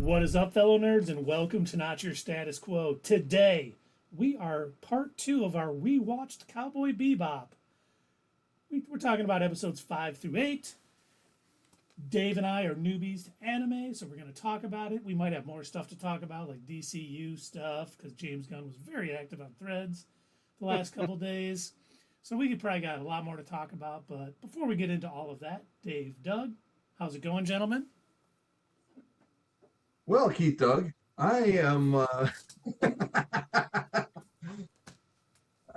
What is up, fellow nerds, and welcome to Not Your Status Quo. Today, we are part two of our rewatched Cowboy Bebop. We're talking about episodes 5 through 8. Dave and I are newbies to anime, so we're going to talk about it. We might have more stuff to talk about, like DCU stuff, because James Gunn was very active on Threads the last couple days. So we could probably got a lot more to talk about. But before we get into all of that, Dave, Doug, how's it going, gentlemen? Well, Keith Doug, I am I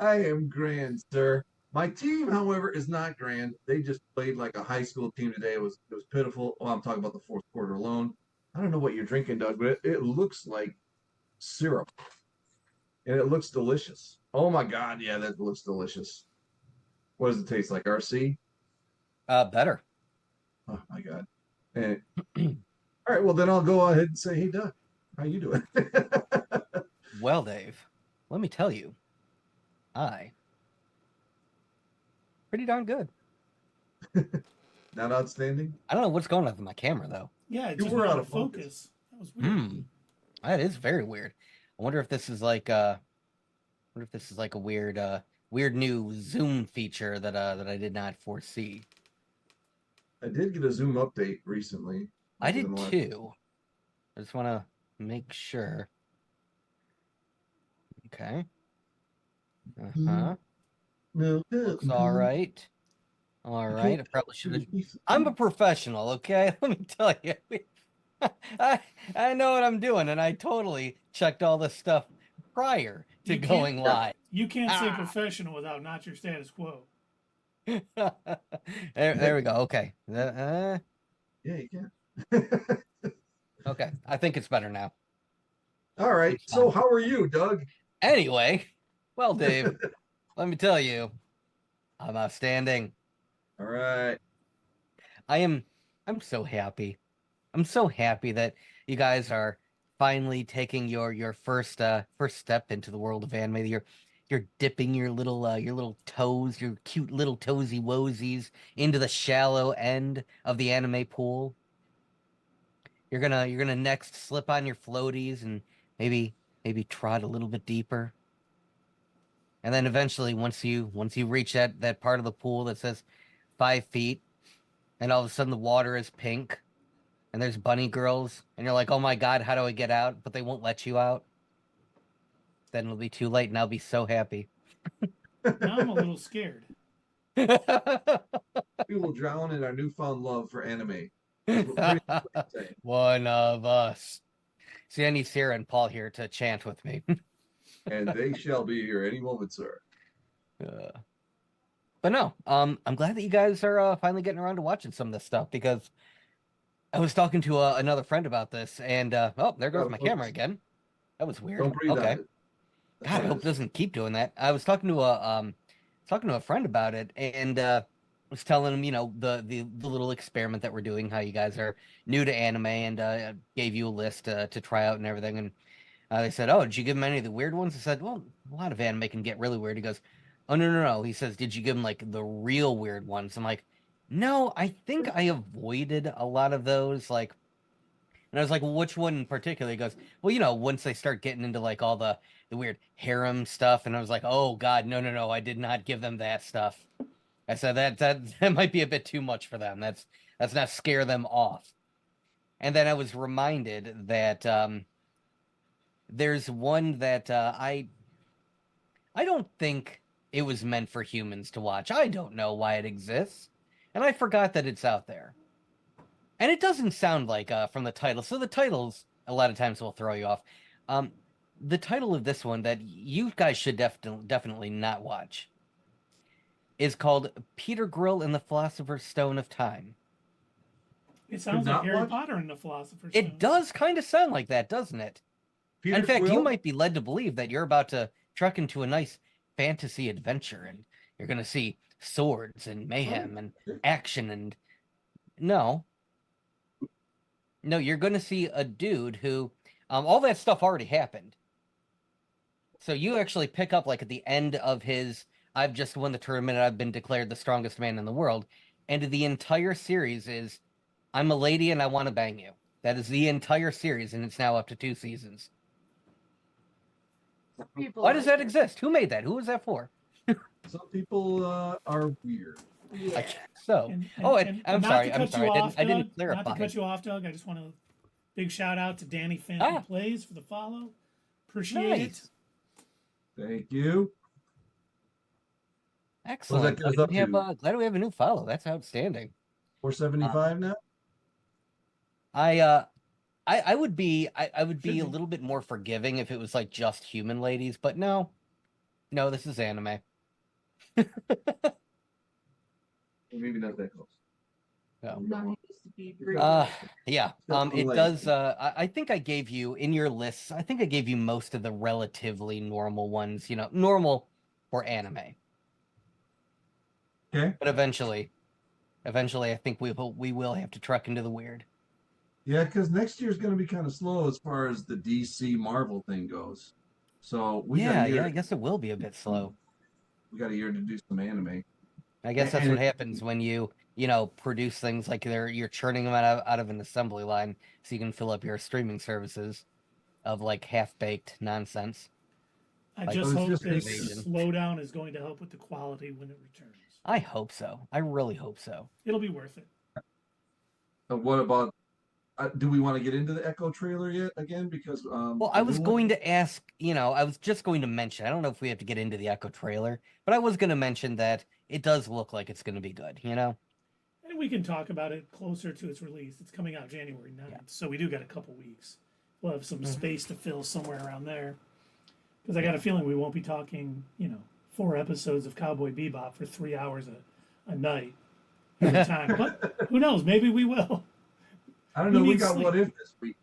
am grand, sir. My team, however, is not grand. They just played like a high school team today. It was pitiful. Oh, I'm talking about the fourth quarter alone. I don't know what you're drinking, Doug, but it looks like syrup and it looks delicious. Oh my God, yeah, that looks delicious. What does it taste like? RC? Better. Oh my God. And, all right, well then I'll go ahead and say, hey Doug, how you doing? Well, Dave, let me tell you, pretty darn good. Not outstanding? I don't know what's going on with my camera though. Yeah, it You just were went out out of of focus. That was weird. That is very weird. I wonder if this is like a weird new Zoom feature that I did not foresee. I did get a Zoom update recently. I did too. I just want to make sure. Okay. Looks all right. All right. I probably should have. I'm a professional, okay? Let me tell you. I know what I'm doing, and I totally checked all this stuff prior to You can't- going live. You can't say professional without not your status quo. There we go. Okay. Yeah, you can. Okay. I think it's better now. All right. It's So fine. how are you, Doug? Anyway, well, Dave, let me tell you, I'm outstanding. All right. I'm so happy. I'm so happy that you guys are finally taking your first step into the world of anime. You're dipping your little toes, your cute little toesy woesies into the shallow end of the anime pool. You're gonna next slip on your floaties and maybe trot a little bit deeper. And then eventually once you reach that part of the pool that says 5 feet, and all of a sudden the water is pink and there's bunny girls, and you're like, oh my God, how do I get out? But they won't let you out. Then it'll be too late, and I'll be so happy. Now I'm a little scared. We will drown in our newfound love for anime. That's what pretty much what you're saying. One of us. See, I need Sarah and Paul here to chant with me. And they shall be here any moment, sir. But no, I'm glad that you guys are finally getting around to watching some of this stuff, because I was talking to another friend about this, and oh, there goes my camera again. That was weird. Don't breathe on Okay. it. That's God, I what hope it doesn't keep doing that. I was talking to a friend about it, and was telling him, the little experiment that we're doing, how you guys are new to anime, and gave you a list to try out and everything. And they said, "Oh, did you give him any of the weird ones?" I said, "Well, a lot of anime can get really weird." He goes, "Oh, no, no, no." He says, "Did you give him like the real weird ones?" I'm like, "No, I think I avoided a lot of those, like." And I was like, well, which one in particular? He goes, well, once they start getting into like all the weird harem stuff. And I was like, oh God, no, no, no, I did not give them that stuff. I said that might be a bit too much for them. That's not scare them off. And then I was reminded that there's one that I don't think it was meant for humans to watch. I don't know why it exists, and I forgot that it's out there. And it doesn't sound like from the title. So the titles a lot of times will throw you off. The title of this one that you guys should definitely not watch is called Peter Grill and the Philosopher's Stone of Time. It sounds like not Harry watch? Potter and the Philosopher's Stone. It does kind of sound like that, doesn't it? Peter In fact, Quill? you might be led to believe that you're about to trek into a nice fantasy adventure, and you're going to see swords and mayhem and action, and no, you're going to see a dude who, all that stuff already happened. So you actually pick up like at the end of his, I've just won the tournament, I've been declared the strongest man in the world, and the entire series is, I'm a lady and I want to bang you. That is the entire series, and it's now up to 2 seasons. People Why does like that it. exist? Who made that? Who was that for? Some people are weird. I Yeah. guess so. And, I'm not sorry. to I'm cut sorry. you I off, didn't Doug, clarify. not to cut you off, Doug. I just want to big shout out to Danny Phantom Plays for the follow. Appreciate it. Nice. Thank you. Excellent. get us up to? Glad we have a new follow. That's outstanding. 475 now. I would be I would be a Should be. little bit more forgiving if it was like just human ladies, but no, this is anime. Maybe not that close. No. Mine used to be pretty. Yeah. It does. I think I gave you in your lists. I think I gave you most of the relatively normal ones. Normal for anime. Okay. But eventually, I think we will have to truck into the weird. Yeah, because next year's going to be kind of slow as far as the DC Marvel thing goes. So we got a year. I guess it will be a bit slow. We got a year to do some anime. I guess that's what happens when you produce things like you're churning them out of an assembly line so you can fill up your streaming services of like half-baked nonsense. I Like, just it's hope just this invasion. slowdown is going to help with the quality when it returns. I hope so. I really hope so. It'll be worth it. What about? Do we want to get into the Echo trailer yet again? Because Well, I was going to ask, I was just going to mention, I don't know if we have to get into the Echo trailer, but I was going to mention that it does look like it's going to be good, And we can talk about it closer to its release. It's coming out January 9th, so we do got a couple weeks. We'll have some space to fill somewhere around there. Because I got a feeling we won't be talking, 4 episodes of Cowboy Bebop for 3 hours a night every time. But who knows? Maybe we will. I don't know. Who We needs got sleep? What If this week,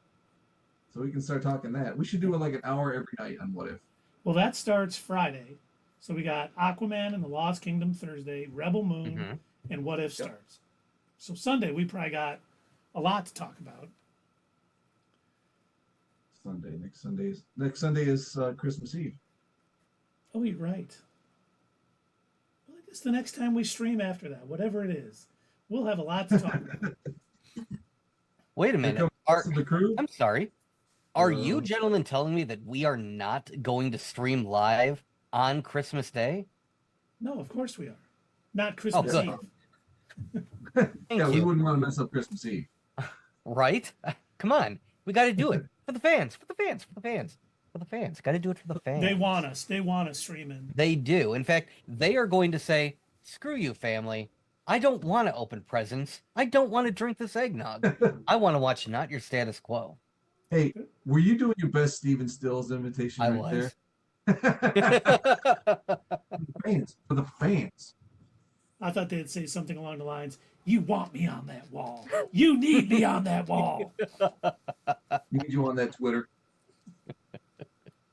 so we can start talking that. We should do it like an hour every night on What If. Well, that starts Friday. So we got Aquaman and the Lost Kingdom Thursday, Rebel Moon, and What If starts. So Sunday, we probably got a lot to talk about. Next Sunday is Christmas Eve. Oh, you're right. Well, I guess the next time we stream after that, whatever it is, we'll have a lot to talk about. Wait a minute. The crew? I'm sorry. Are you gentlemen telling me that we are not going to stream live on Christmas Day? No, of course we are. Not Christmas good. Eve. Yeah, we you. wouldn't want to mess up Christmas Eve. Right? Come on. We got to do it. For the fans. Got to do it for the fans. They want us. They want us streaming. They do. In fact, they are going to say, screw you, family. I don't want to open presents. I don't want to drink this eggnog. I want to watch Not Your Status Quo. Hey, were you doing your best Steven Stills imitation I right was. there? For the fans. I thought they'd say something along the lines, "You want me on that wall. You need me on that wall." Need you on that Twitter.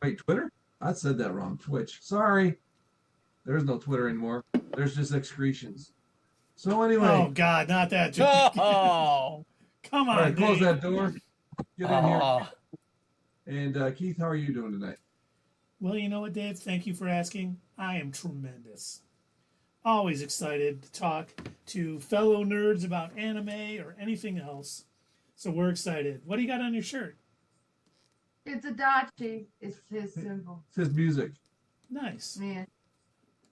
Wait, Twitter? I said that wrong. Twitch. Sorry. There's no Twitter anymore. There's just excretions. So anyway. Oh, God, not that joke. Oh. Come on, All right, close Dave. that door. Get in here. Oh. And Keith, how are you doing tonight? Well, you know what, Dave? Thank you for asking. I am tremendous. Always excited to talk to fellow nerds about anime or anything else. So we're excited. What do you got on your shirt? It's a Dachi. It's his symbol. It says music. Nice. Man.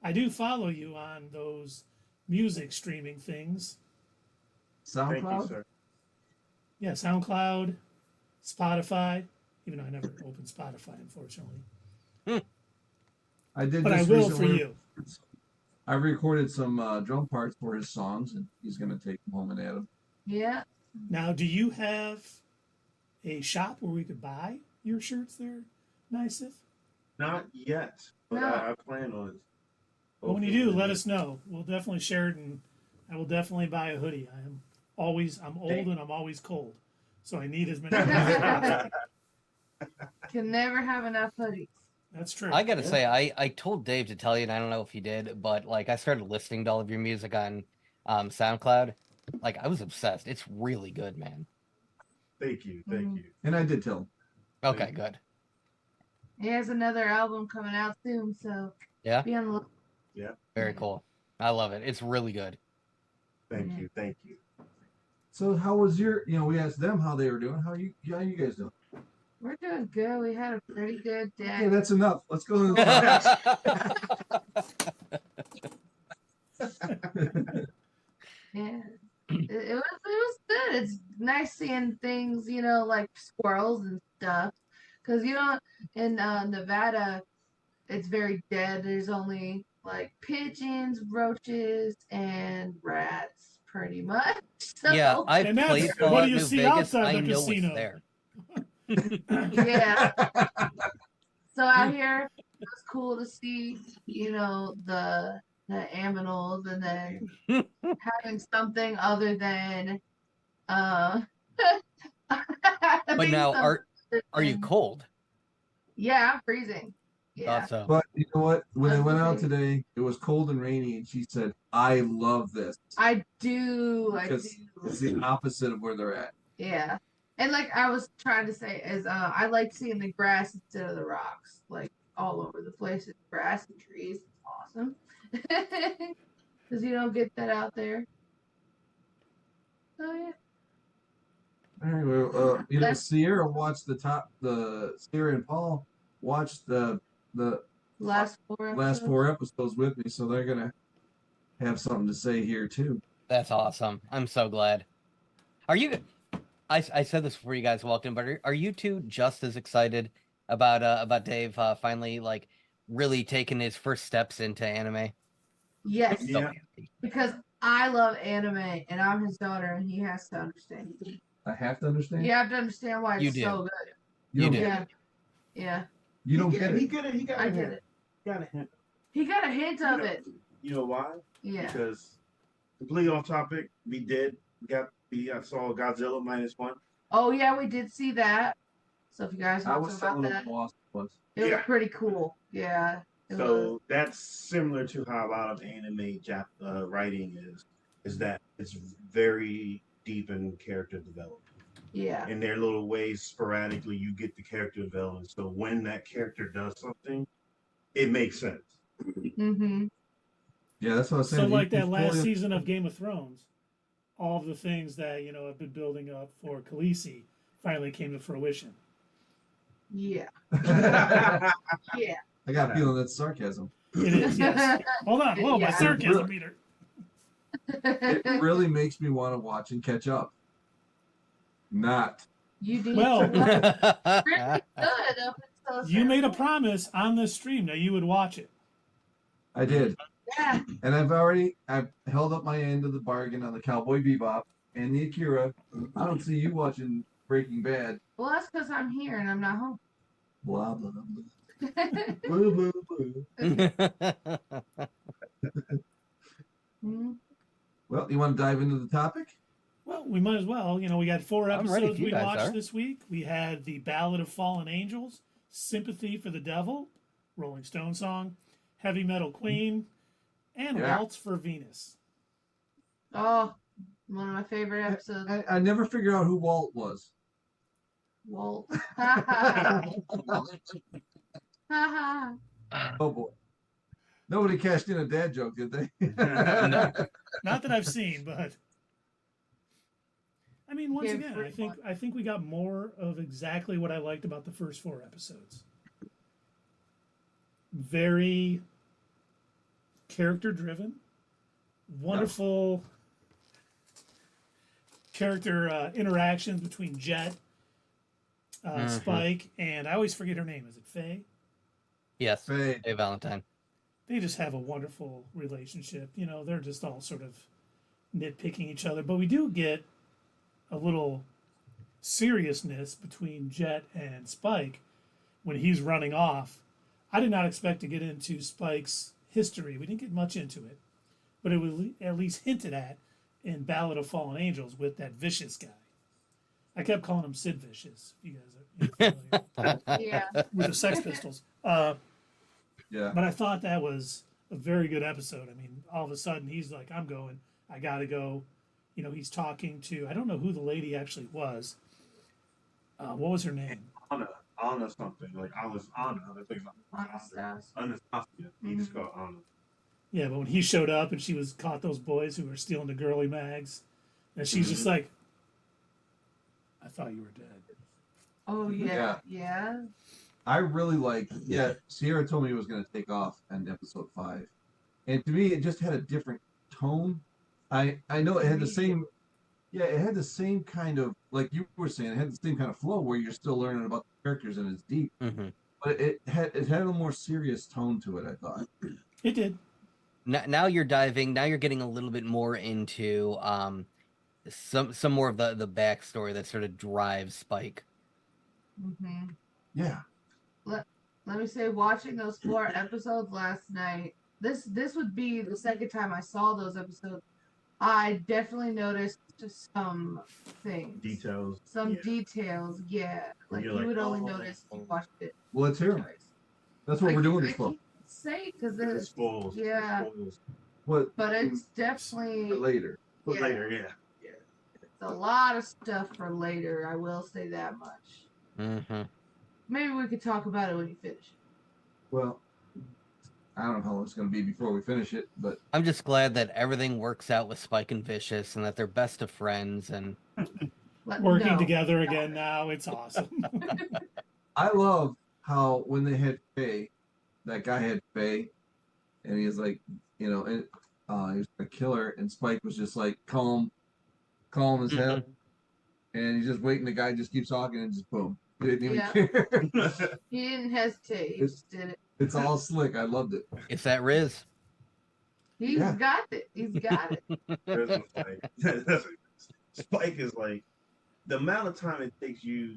I do follow you on those music streaming things. SoundCloud? Thank you, sir. Yeah, SoundCloud, Spotify. Even though I never opened Spotify, unfortunately. I did But I just will for recently- you. I recorded some drum parts for his songs, and he's going to take them home and add them. Yeah. Now, do you have a shop where we could buy your shirts there, Niceth? Not yet, but No. I plan on it. Well, when you do, let us know. We'll definitely share it, and I will definitely buy a hoodie. I'm old and I'm always cold, so I need as many hoodies as possible. Can never have enough hoodies. That's true. I gotta say, I told Dave to tell you, and I don't know if he did, but like I started listening to all of your music on SoundCloud. Like I was obsessed. It's really good, man. Thank you, thank you. And I did tell him. Okay, good. He has another album coming out soon, so Yeah? be on the look. Very cool. I love it. It's really good. Thank you, thank you. So how was your? We asked them how they were doing. How you guys doing? We're doing good. We had a pretty good day. Okay, that's enough. Let's go to the topics. Yeah. It was good. It's nice seeing things, like squirrels and stuff. Because, in Nevada, it's very dead. There's only like pigeons, roaches, and rats, pretty much. So, Yeah, I've And that's played what Fallout do you New see Vegas. outside I the know casino? it's there. yeah. So out here, it was cool to see, the aminals, and then having something other than But having now, something other are you than- cold? Yeah, I'm freezing. Yeah. Thought so. But you know what? When I That's went out okay. today, it was cold and rainy, and she said, "I love this." I do. Because it's the opposite of where they're at. Yeah. And like I was trying to say is I like seeing the grass instead of the rocks. Like all over the place. It's grass and trees. It's awesome. Because you don't get that out there. So yeah. All right, well, That's- Sierra watched Sierra and Paul watched the Last four last episodes. 4 episodes with me, so they're gonna have something to say here too. That's awesome. I'm so glad. Are you? I said this before you guys walked in, but are you two just as excited about Dave finally like really taking his first steps into anime? Yes. So Yeah. happy. Because I love anime and I'm his daughter and he has to understand. I have to understand. You have to understand why You it's do. so good. You You don't do. get Yeah. it. Yeah. You don't He get He it. get it. He got I a get hint. it. Got a hint. He got a hint of it. You know why? Yeah. Because completely off topic. We I saw Godzilla -1. Oh yeah, we did see that. So if you guys I want was to talk telling about them that, Lost was. it was Yeah. pretty cool. Yeah. It was. So that's similar to how a lot of anime writing is that it's very deep in character development. Yeah. In their little ways, sporadically, you get the character development. So when that character does something, it makes sense. Mm-hmm. Yeah, that's what I was saying. So like You that last fully- season of Game of Thrones, all of the things that have been building up for Khaleesi finally came to fruition. Yeah. Yeah. Yeah. I got a feeling that's sarcasm. It is, yes. Hold on, whoa, my Yeah. sarcasm meter. It really makes me want to watch and catch up. Not. You need Well- to watch really good up until You made a certain- promise on this stream that you would watch it. I did. Yeah. And I've held up my end of the bargain on the Cowboy Bebop and the Akira. I don't see you watching Breaking Bad. Well, that's because I'm here and I'm not home. Blah blah blah. Boo boo boo. Mhm. Well, you want to dive into the topic? Well, we might as well. We got 4 I'm ready if episodes you we guys watched are. this week. We had The Ballad of Fallen Angels, Sympathy for the Devil, Rolling Stone song, Heavy Metal Queen, and Yeah. Waltz for Venus. Oh, one of my favorite episodes. I never figured out who Walt was. Walt. Ha ha. Ha ha. Oh boy. Nobody cashed in a dad joke, did they? No. Not that I've seen, but I mean, once Yeah, again, pretty I think we got more of exactly what I liked about the first 4 episodes. Very character driven, wonderful character interactions between Jet, Spike, and I always forget her name. Is it Faye? Yes, Faye. Hey Valentine. They just have a wonderful relationship. They're just all sort of nitpicking each other, but we do get a little seriousness between Jet and Spike when he's running off. I did not expect to get into Spike's history. We didn't get much into it, but it was at least hinted at in Ballad of Fallen Angels with that Vicious guy. I kept calling him Sid Vicious. If you guys are familiar Yeah. with the Sex Pistols. Yeah. But I thought that was a very good episode. I mean, all of a sudden he's like, I'm going. I got to go. He's talking to, I don't know who the lady actually was. What was her name? Anna something. Like Anna. I think Anastasia. Anastasia. He just called Anna. Yeah, but when he showed up and she was caught those boys who were stealing the girly mags, and she's just like, I thought you were dead. Oh yeah. I really like. Yeah, Sierra told me it was going to take off in episode 5, and to me, it just had a different tone. I know it had the same. Yeah, it had the same kind of, like you were saying, it had the same kind of flow where you're still learning about the characters and it's deep, but it had a little more serious tone to it. I thought It did. Now you're diving. Now you're getting a little bit more into some more of the backstory that sort of drives Spike. Mm-hmm. Yeah. Let me say, watching those 4 episodes last night, this would be the second time I saw those episodes. I definitely noticed some things. Details. Some Yeah. details, yeah. Like You're you like, would only oh, notice if you watched it. Well, let's hear 'em. twice. That's what we're doing this I for. can't say because It it's spoils. yeah. It spoils. What? But it's definitely For later. But yeah, later, yeah. it's a lot of stuff for later. I will say that much. Mm-hmm. Maybe we could talk about it when you finish it. Well, I don't know how long it's going to be before we finish it, but I'm just glad that everything works out with Spike and Vicious, and that they're best of friends. And Working No. together again now. It's awesome. I love how when they had Faye, that guy had Faye, and he was like, you know, and he was a killer, and Spike was just like calm as hell, and he's just waiting. The guy just keeps talking, and just boom, he didn't even Yeah. care. He didn't hesitate. He just did it. It's all slick. I loved it. it's that Riz. He's Yeah. got it. He's got it. There's no Spike. Spike is like the amount of time it takes you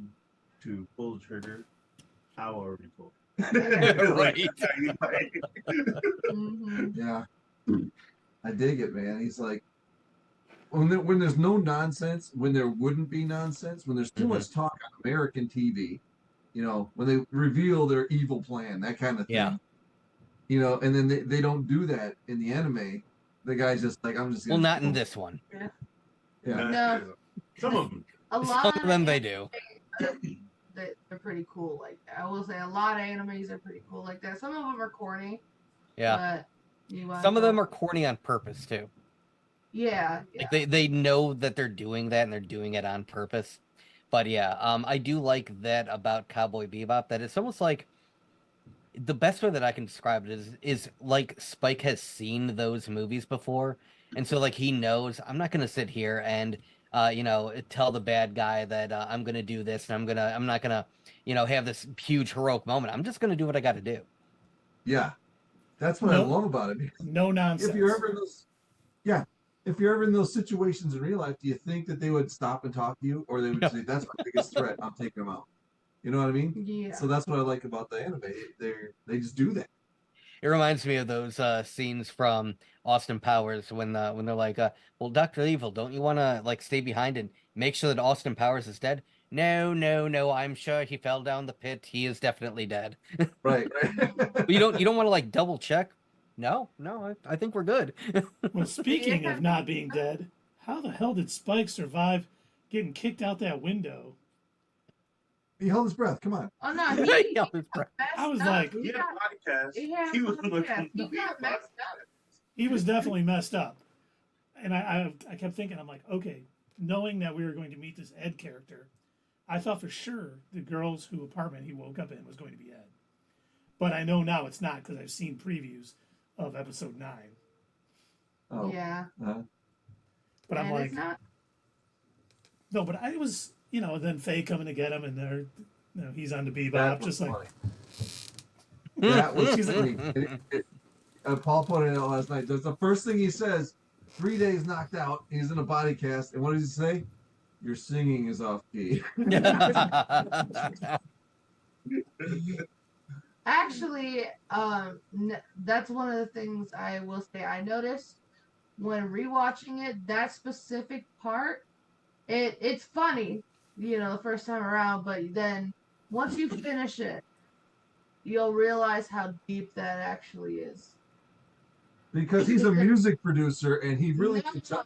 to pull the trigger. I already pulled. Right. hmm Yeah, I dig it, man. He's like, when there's no nonsense, when there wouldn't be nonsense, when there's too much talk on American TV, you know, when they reveal their evil plan, that kind of thing. Yeah. You know, and then they don't do that in the anime. The guy's just like, I'm just Well, gonna not in this one. Yeah. No. Some of them. A lot Some of them they do. They're pretty cool like that. I will say a lot of animes are pretty cool like that. Some of them are corny. Yeah. But you Some of them are corny on purpose too. Yeah. Like they know that they're doing that and they're doing it on purpose. But yeah, I do like that about Cowboy Bebop, that it's almost like the best way that I can describe it is like Spike has seen those movies before, and so like he knows I'm not gonna sit here and you know, tell the bad guy that I'm gonna do this and I'm not gonna, you know, have this huge heroic moment. I'm just gonna do what I got to do. Yeah. That's what I love about it. No nonsense. If you're ever in those, if you're ever in those situations in real life, do you think that they would stop and talk to you, or they would say, "That's my biggest threat. I'm taking them out." You know what I mean? Yeah. So that's what I like about the anime. They just do that. It reminds me of those scenes from Austin Powers when they're like, "Well, Dr. Evil, don't you want to like stay behind and make sure that Austin Powers is dead?" No, I'm sure he fell down the pit. He is definitely dead. Right. But you don't want to like double check. No, I think we're good. Well, speaking of not being dead, how the hell did Spike survive getting kicked out that window? He held his breath. Come on. Oh no, He held his breath. I was like, He had a body cast. He was got messed up. he was definitely messed up. And I kept thinking, I'm like, okay, knowing that we were going to meet this Ed character, I thought for sure the girls whose apartment he woke up in was going to be Ed. But I know now it's not because I've seen previews of episode 9. Oh. Yeah. But I'm And like, it's not. no, but I was, you know, then Faye coming to get him, and they're, you know, he's on the Bebop, That was just like, funny. That was She's like- funny. Paul pointed out last night. That's the first thing he says. 3 days knocked out. He's in a body cast, and what does he say? Your singing is off key. Actually, that's one of the things I will say I noticed when rewatching it. That specific part, it's funny, you know, the first time around, but then once you finish it, you'll realize how deep that actually is. Because he's a music producer, and he really No. can tell.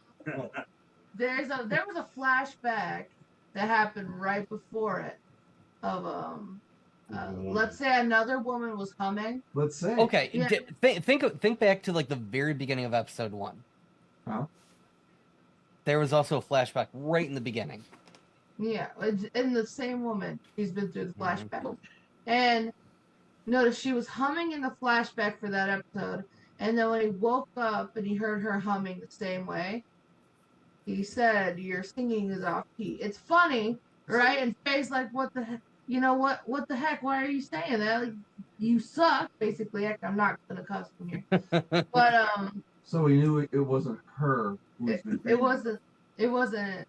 There was a flashback that happened right before it of let's say another woman was humming. Let's say. Okay, Yeah. think back to like the very beginning of episode 1. Huh? There was also a flashback right in the beginning. Yeah, it's in the same woman. She's been through the Mhm. flashback. And notice she was humming in the flashback for that episode. And then when he woke up and he heard her humming the same way, he said, "Your singing is off key." It's funny, right? And Faye's like, "What the heck? You know what? What the heck? Why are you saying that? Like, you suck." Basically, heck, I'm not gonna cuss from here, but So he knew it wasn't her who was it been wasn't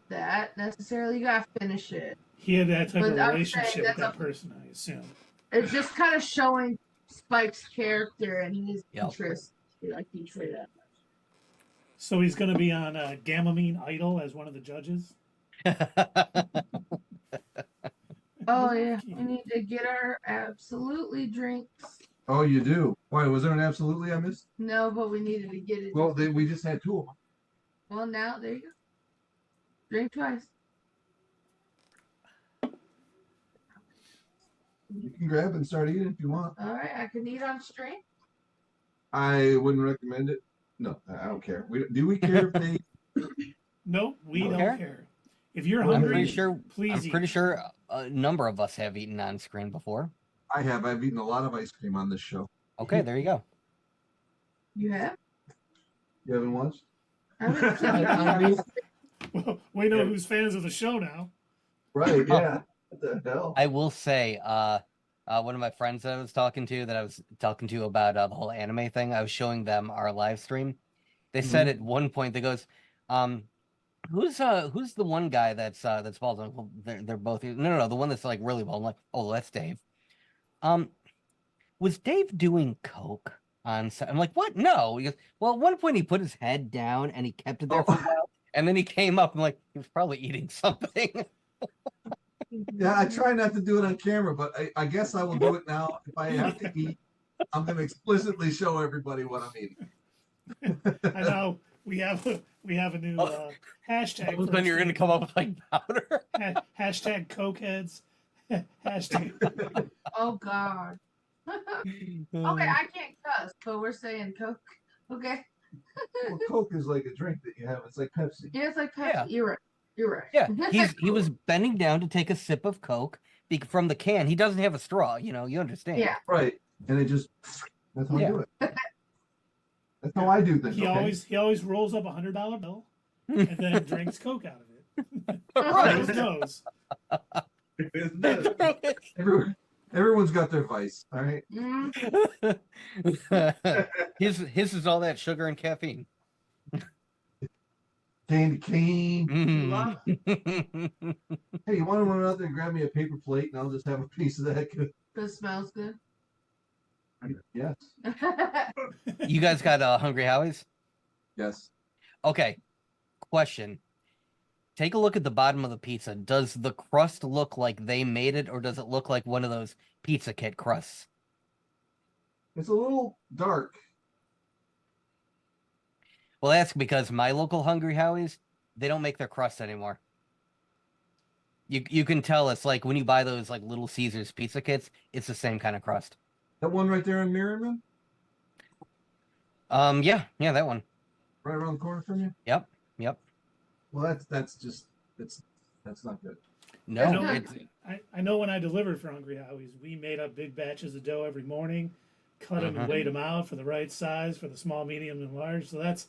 that necessarily. You gotta finish it. He had that type of But I'm saying relationship with that's that person, I assume. it's just kind of showing Spike's character and his Yep. interest. Like he treated that. So he's going to be on Gamamine Idol as one of the judges. Oh yeah, we need to get our absolutely drinks. Oh, you do? Why, was there an absolutely I missed? No, but we needed to get it. Well, we just had 2 of them. Well, now there you go. Drink twice. You can grab and start eating if you want. All right, I can eat on stream. I wouldn't recommend it. No, I don't care. Do we care if they? Nope, we Don't don't care? care. If you're I'm hungry, pretty sure. please I'm eat. pretty sure a number of us have eaten on screen before. I have. I've eaten a lot of ice cream on this show. Okay, there you go. You have? You haven't watched? I haven't seen I mean, Well, we know who's fans of the show now. right? Yeah. What the hell? I will say, one of my friends that I was talking to about the whole anime thing, I was showing them our live stream. They said at one point, they goes, who's the one guy that's bald? Well, they're both no, the one that's like really bald. I'm like, oh, that's Dave. Was Dave doing coke on set? I'm like, what? No. He goes, well, at one point he put his head down and he kept it there for a while, and then he came up. I'm like, he was probably eating something. Yeah, I try not to do it on camera, but I guess I will do it now. If I have to eat, I'm going to explicitly show everybody what I'm eating. I know we have a new hashtag. Then you're gonna come up with like powder. Hashtag cokeheads. Hashtag. Oh God. Okay, I can't cuss, but we're saying Coke. Okay. Well, Coke is like a drink that you have. It's like Pepsi. Yeah, it's like Pepsi. Yeah. You're right. You're right. Yeah, he was bending down to take a sip of Coke from the can. He doesn't have a straw, you understand. Yeah. Right. And that's how I Yeah. do it. That's how I do things. He Okay? always rolls up $100 bill and then drinks Coke out of it. Right. His nose. Everyone's got their vice. All right. his is all that sugar and caffeine. Candy cane. Love Hey, you want to run out there and grab me a paper plate, and I'll just have a piece of that. This smells good. Yes. You guys got Hungry Howie's? Yes. Okay. Question. Take a look at the bottom of the pizza. Does the crust look like they made it, or does it look like one of those pizza kit crusts? It's a little dark. Well, that's because my local Hungry Howie's, they don't make their crust anymore. You can tell it's like when you buy those like Little Caesars pizza kits, it's the same kind of crust. That one right there in Merriman, Yeah, that one. right around the corner from you. Yep. Well, that's not good. No, I know, it's I know when I delivered for Hungry Howie's, we made up big batches of dough every morning, cut them and weighed them out for the right size for the small, medium, and large. So that's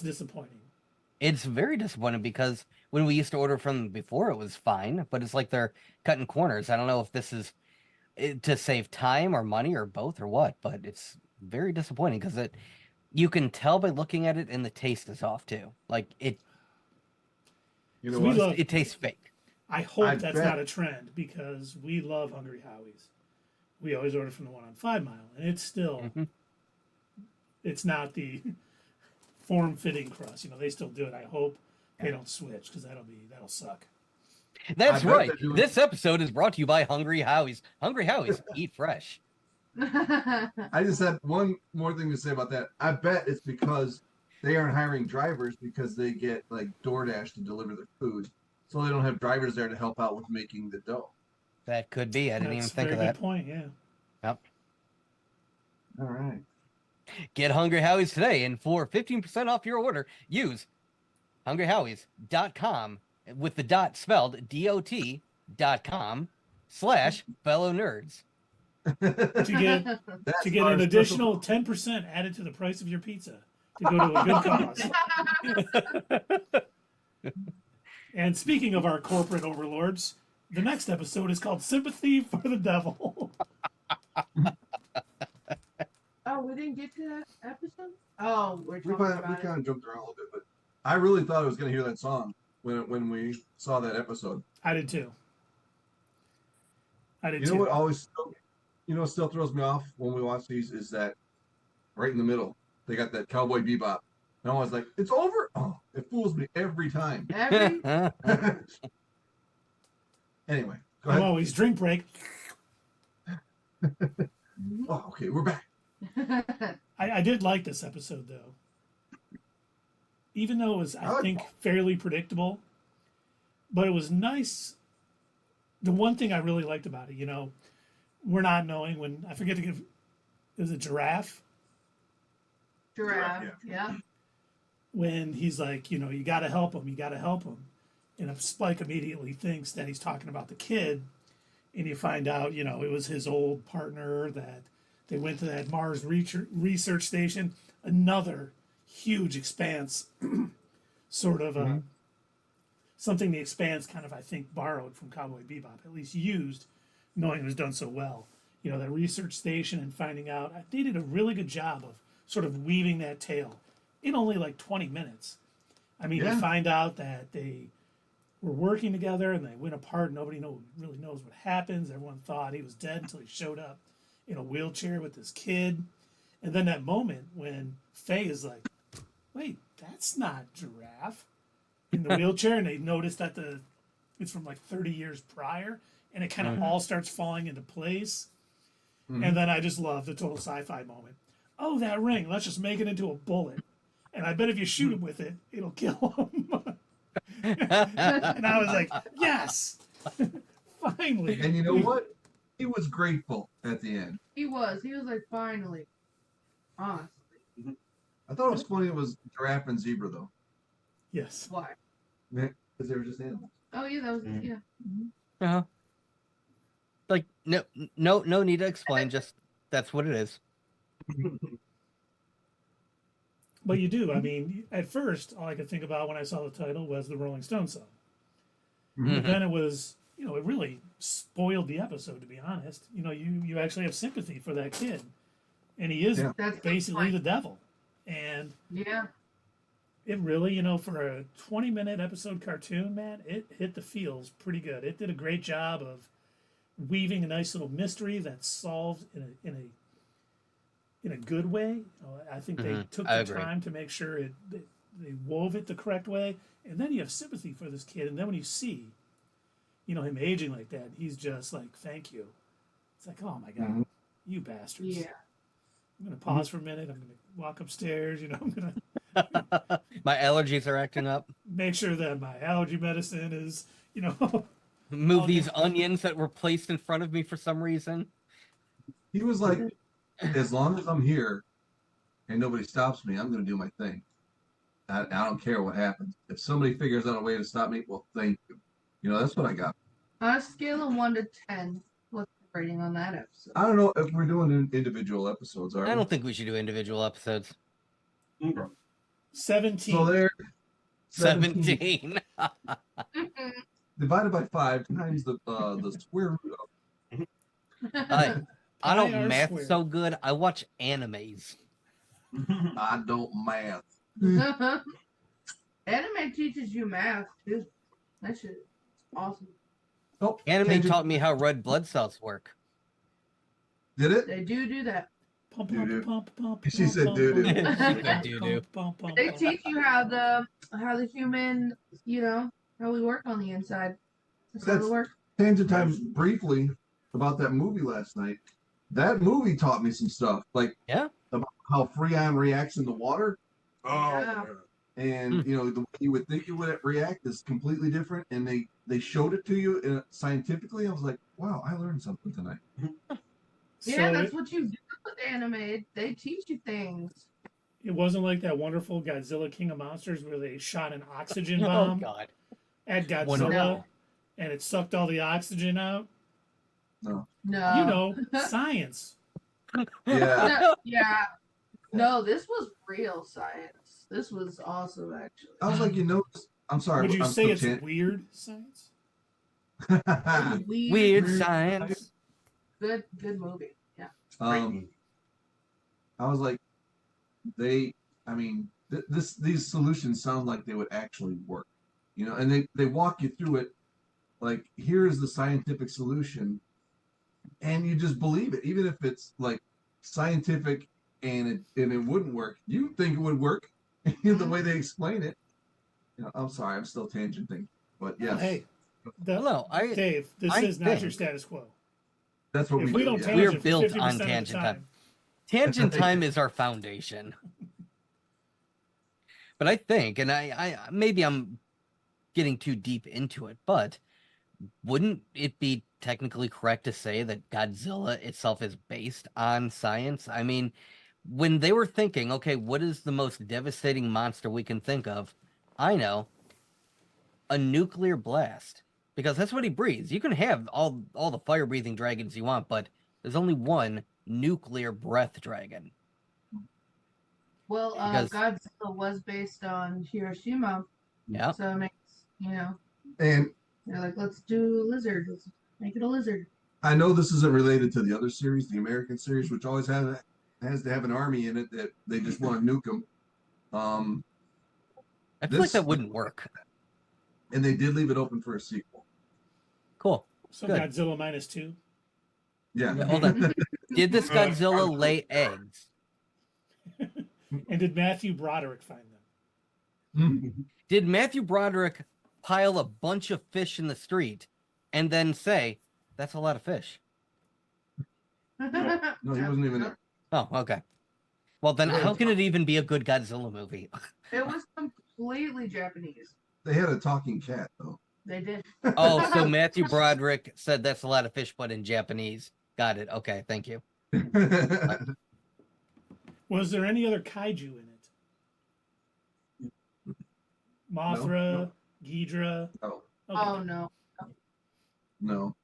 disappointing. it's very disappointing because when we used to order from them before, it was fine, but it's like they're cutting corners. I don't know if this is to save time or money or both or what, but it's very disappointing because you can tell by looking at it, and the taste is off too. Like it You know So we what? love- it tastes fake. I hope I that's bet. not a trend because we love Hungry Howie's. We always order from the one on 5 Mile, and it's still, it's not the form-fitting crust. They still do it. I hope they don't switch because that'll suck. That's I bet right. they're doing- This episode is brought to you by Hungry Howie's. Hungry Howie's, eat fresh. I just had one more thing to say about that. I bet it's because they aren't hiring drivers because they get like DoorDash to deliver their food, so they don't have drivers there to help out with making the dough. That could be. I didn't even think of Very that. good point. Yeah. Yep. All right. Get Hungry Howie's today, and for 15% off your order, use hungryhowies.com with the dot spelled DOT.com/fellow nerds. To get That's to get our an special- additional 10% added to the price of your pizza to go to a good cause. And speaking of our corporate overlords, the next episode is called Sympathy for the Devil. Oh, we didn't get to that episode? Oh, we're We talking kind about it. of jumped around a little bit, but I really thought I was going to hear that song when we saw that episode. I did too. You know what always, still throws me off when we watch these is that right in the middle they got that Cowboy Bebop, and I was like, "It's over." Oh, it fools me every time. Every Anyway, go I'm ahead. always drink break. Oh, okay, we're back. I did like this episode though. Even though it was, I think, fairly predictable, but it was nice. The one thing I really liked about it, we're not knowing when, I forget to give, it was a giraffe. Giraffe, yeah. When he's like, you got to help him, you got to help him. And Spike immediately thinks that he's talking about the kid. And you find out, it was his old partner that they went to that Mars research station. Another huge expanse, sort of something the Expanse kind of, I think, borrowed from Cowboy Bebop, at least used, knowing it was done so well. That research station and finding out. They did a really good job of sort of weaving that tale in only like 20 minutes. I mean, you find out that they were working together and they went apart. Nobody really knows what happens. Everyone thought he was dead until he showed up in a wheelchair with this kid. And then that moment when Faye is like, wait, that's not Giraffe in the wheelchair. And they notice that it's from like 30 years prior. And it kind of all starts falling into place. And then I just love the total sci-fi moment. Oh, that ring, let's just make it into a bullet. And I bet if you shoot him with it, it'll kill him. And I was like, yes, finally. And you know what? He was grateful at the end. He was like, finally. Honestly. I thought it was funny. It was giraffe and zebra though, Yes. Why? because they were just animals. Oh, yeah, that was, yeah. Uh-huh. Like no need to explain. Just that's what it is. But you do. I mean, at first, all I could think about when I saw the title was the Rolling Stones song. But then it was, it really spoiled the episode, to be honest. You actually have sympathy for that kid. And he is That's basically the devil. And yeah. it really, for a 20-minute episode cartoon, man, it hit the feels pretty good. It did a great job of weaving a nice little mystery that's solved in a good way. I think they took the time to make sure they wove it the correct way. And then you have sympathy for this kid. And then when you see, him aging like that, he's just like, thank you. It's like, oh my God, you bastards. Yeah. I'm going to pause for a minute. I'm going to walk upstairs. I'm going to... My allergies are acting up. Make sure that my allergy medicine is, Move these onions that were placed in front of me for some reason. He was like, as long as I'm here and nobody stops me, I'm going to do my thing. I don't care what happens. If somebody figures out a way to stop me, well, thank you. That's what I got. On a scale of 1 to 10, what's the rating on that episode? I don't know if we're doing individual episodes. I don't think we should do individual episodes. 17. So there. 17. Divided by 5 times the square root of. I don't math so good. I watch animes. I don't math. Anime teaches you math too. That shit is awesome. Oh, anime taught me how red blood cells work. Did it? They do that. Pump, doo-doo. pump, pump, pump, She said pump, doo-doo. pump, She said pump, doo-doo. pump, pump, They pump. teach you how the human, how we work on the inside. That's how we work. Tangent time briefly about that movie last night. That movie taught me some stuff, like about how Freon reacts in the water. Oh, Yeah. And the way you would think it would react is completely different. And they showed it to you scientifically. I was like, wow, I learned something tonight. Yeah, that's what you do with anime. They teach you things. It wasn't like that wonderful Godzilla King of Monsters where they shot an oxygen Oh bomb God. at One- Godzilla, No. and it sucked all the oxygen out. No. No. You know, science. Yeah. No, yeah. No, this was real science. This was awesome, actually. I was like, I'm sorry. Would you I'm say still it's chanting. weird science? Weird science. Good movie. Yeah. Great um, movie. I was like, these solutions sound like they would actually work, and they walk you through it. Like, here is the scientific solution, and you just believe it, even if it's like scientific and it wouldn't work. You think it would work the way they explain it. I'm sorry, I'm still tangenting, but yes, Hey, No, Dave, this I is not your think- status quo. that's what If we we do. don't yeah. tangent We're for built 50% on of the tangent time. time, Tangent time is our foundation. But I think, and I maybe I'm getting too deep into it, but wouldn't it be technically correct to say that Godzilla itself is based on science? I mean, when they were thinking, okay, what is the most devastating monster we can think of? I know, a nuclear blast. Because that's what he breathes. You can have all the fire-breathing dragons you want, but there's only one nuclear breath dragon. Well, Because- Godzilla was based on Hiroshima, Yeah. so it makes And they're like, let's do a lizard. Let's make it a lizard. I know this isn't related to the other series, the American series, which always has to have an army in it that they just want to nuke them. I feel like This- that wouldn't work. And they did leave it open for a sequel. Cool. so Good. Godzilla -2. Yeah. Yeah, hold on. Did this Godzilla lay eggs? And did Matthew Broderick find them? Did Matthew Broderick pile a bunch of fish in the street and then say, that's a lot of fish? No, he wasn't even there. Oh, okay. Well, then Yeah. how can it even be a good Godzilla movie? It was completely Japanese. They had a talking cat though. They did. Oh, so Matthew Broderick said that's a lot of fish, but in Japanese. Got it. Okay, thank you. Was there any other kaiju in it? Mothra, Ghidra. No. Okay. Oh no. No.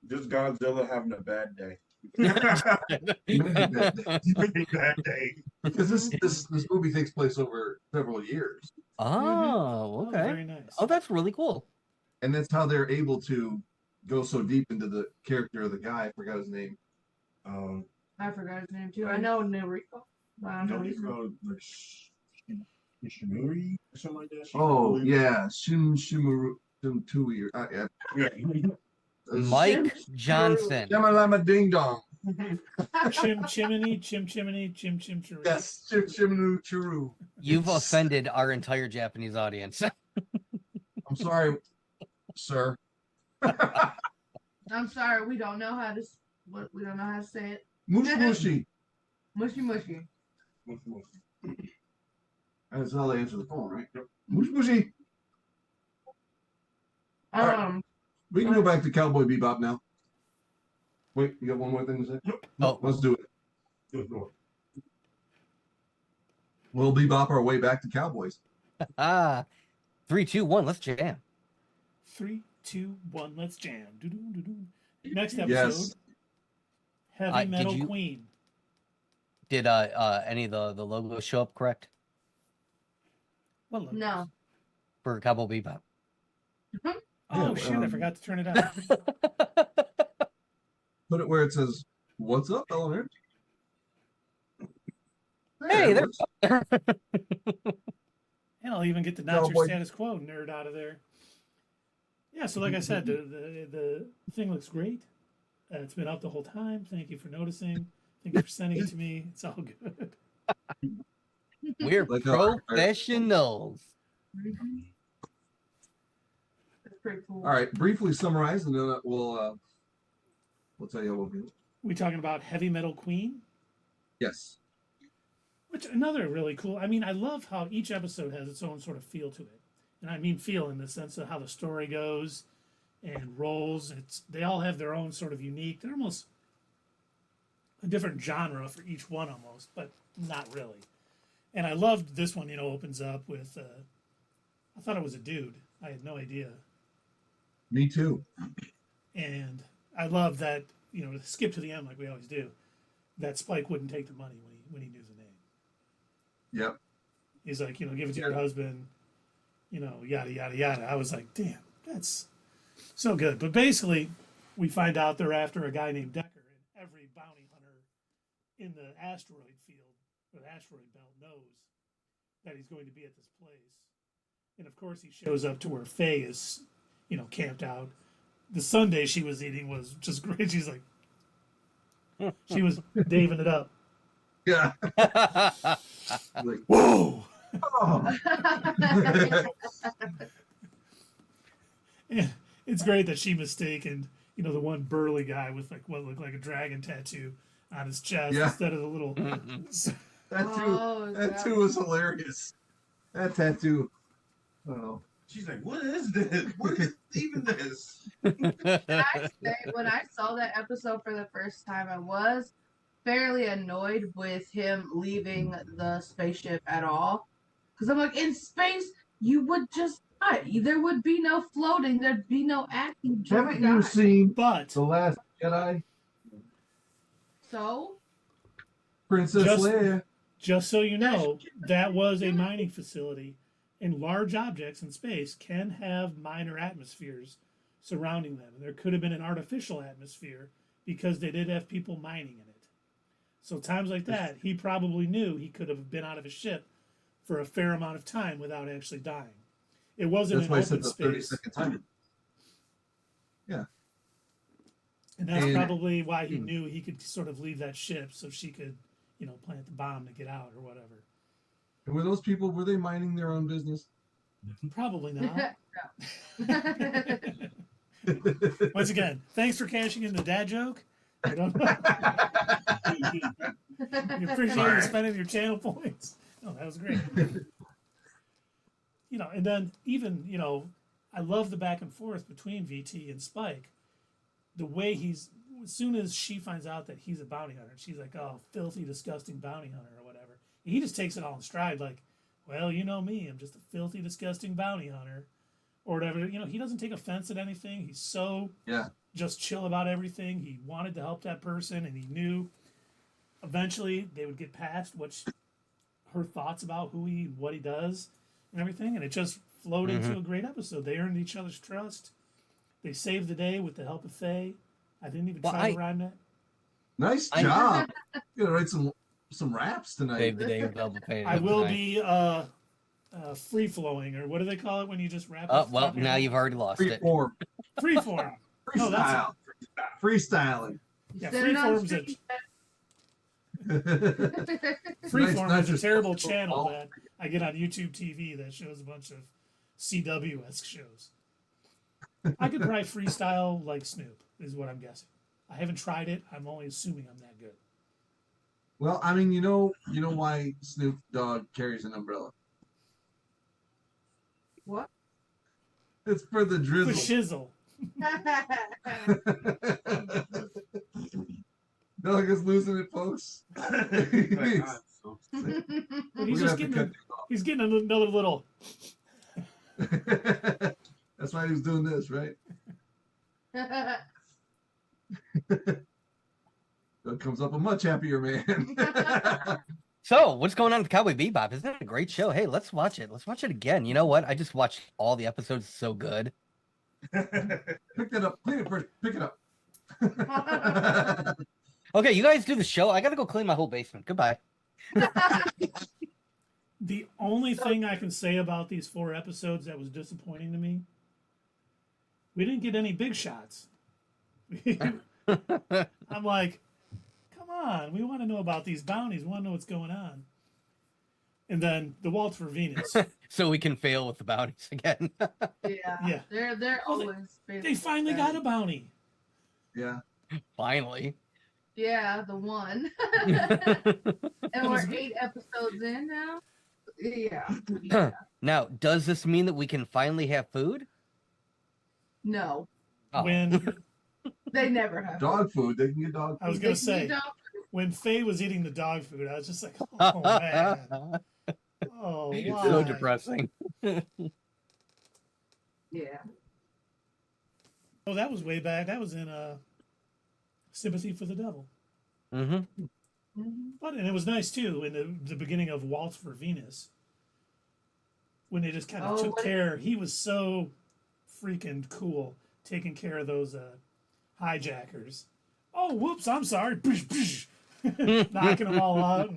Just Godzilla having a bad day. Bad day. Because this movie takes place over several years. Oh, Oh, okay. very nice. Oh, that's really cool. And that's how they're able to go so deep into the character of the guy. I forgot his name. I forgot his name too. I know Noriko. But I don't know Don't his you name. call it like Ishimori or something like that? Oh yeah, Shimuru Tui. Yeah. Yeah. Mike Johnson. Shamalama Ding Dong. Chimney, Chimney, Chim Chiroo. Yes, Shimunu Churu. You've offended our entire Japanese audience. I'm sorry, sir. I'm sorry, we don't know how to. We don't know how to say it. Mushi Mushi. Mushy mushy. That's how they answer the phone, right? Mushi Mushi. We can go back to Cowboy Bebop now. Wait, you got one more thing to say? Oh. Let's do it. We'll bebop our way back to Cowboys. Ah, 3, 2, 1, let's jam. 3, 2, 1, let's jam. Doo-doo-doo-doo. Next episode, Yes. Heavy Did Metal you- Queen. Did any of the logos show up correct What logo? No. for Cowboy Bebop? Oh Yeah, shit! I forgot to turn it on. Put it where it says, "What's up, Eleanor?" Hey, it there- works. And I'll even get the not your Cowboy. status quo nerd out of there. Yeah, so like I said, the thing looks great. It's been up the whole time. Thank you for noticing. Thank you for sending it to me. It's all good. We're Like our- professionals. That's pretty cool. All right, briefly summarize, and then we'll tell you what we'll do. We talking about Heavy Metal Queen, Yes. which another really cool. I mean, I love how each episode has its own sort of feel to it, and I mean feel in the sense of how the story goes and rolls. They all have their own sort of unique. They're almost a different genre for each one, almost, but not really. And I loved this one. Opens up with. I thought it was a dude. I had no idea. Me too. And I love that, skip to the end like we always do, that Spike wouldn't take the money when he knew the name. Yep. He's like, give it to your husband, yada, yada, yada. I was like, damn, that's so good. But basically, we find out they're after a guy named Decker, and every bounty hunter in the asteroid field, or the asteroid belt, knows that he's going to be at this place. And of course, he shows up to where Faye is, camped out. The sundae she was eating was just great. She's like, she was daving it up. Yeah. Like, Whoa! oh. Yeah, it's great that she mistaken, the one burly guy with like what looked like a dragon tattoo on his chest instead of the little. That too was hilarious. That tattoo. Oh. She's like, what is this? What is even this? Can I say, when I saw that episode for the first time, I was fairly annoyed with him leaving the spaceship at all. Because I'm like, in space, you would just die. There would be no floating. There'd be no acting. Haven't you seen But The Last Jedi? So? Princess Leia. Just so you know, that was a mining facility, and large objects in space can have minor atmospheres surrounding them. And there could have been an artificial atmosphere because they did have people mining in it. So times like that, he probably knew he could have been out of his ship for a fair amount of time without actually dying. It wasn't That's an why I open said the space. 30-second timer. Yeah. And that's probably why he knew he could sort of leave that ship so she could, plant the bomb to get out or whatever. And were those people, were they minding their own business? Probably not. Once again, thanks for cashing in the dad joke. I don't know. You appreciate you spending your channel points. Oh, that was great. And then even, I love the back and forth between VT and Spike. The way as soon as she finds out that he's a bounty hunter, she's like, oh, filthy, disgusting bounty hunter or whatever. And he just takes it all in stride, like, well, you know me, I'm just a filthy, disgusting bounty hunter or whatever. He doesn't take offense at anything. He's so just chill about everything. He wanted to help that person, and he knew eventually they would get past her thoughts about what he does and everything, and it just flowed into a great episode. They earned each other's trust. They saved the day with the help of Faye. I didn't even try to rhyme that. Nice job. You're gonna write some raps tonight. Save the day with help of Faye. I will be free flowing, or what do they call it when you just rap? Oh, well, now you've already lost it. Freeform. Freeform. No, that's Freestyling. yeah. Freeform's it. Freeform is a terrible channel that I get on YouTube TV that shows a bunch of CW-esque shows. I could probably freestyle like Snoop, is what I'm guessing. I haven't tried it. I'm only assuming I'm that good. Well, I mean, you know why Snoop Dogg carries an umbrella? What? It's for the For drizzle. shizzle. Dog is losing it, folks. He's getting another little. That's why he was doing this, right? That comes up a much happier man. So, what's going on with Cowboy Bebop? Isn't it a great show? Hey, let's watch it. Let's watch it again. You know what? I just watched all the episodes. It's so good. Pick that up. Clean it first. Pick it up. Okay, you guys do the show. I got to go clean my whole basement. Goodbye. The only thing I can say about these 4 episodes that was disappointing to me, we didn't get any big shots. I'm like, come on, we want to know about these bounties. We want to know what's going on. And then the Waltz for Venus. So we can fail with the bounties again. Yeah. They're always. They finally got a bounty. Yeah. Finally. Yeah, the one. And we're 8 episodes in now. Yeah. Now, does this mean that we can finally have food? No, Oh. When they never have. Dog food. They can get dog I was food. gonna say, when Faye was eating the dog food, I was just like, oh man, oh It's why? so depressing. Yeah. Oh, that was way back. That was in Sympathy for the Devil. Mm-hmm. But and it was nice too in the beginning of Waltz for Venus when they just kind of Oh, took care. He was so freaking cool taking care of those hijackers. Oh, whoops! I'm sorry. Knocking them all out,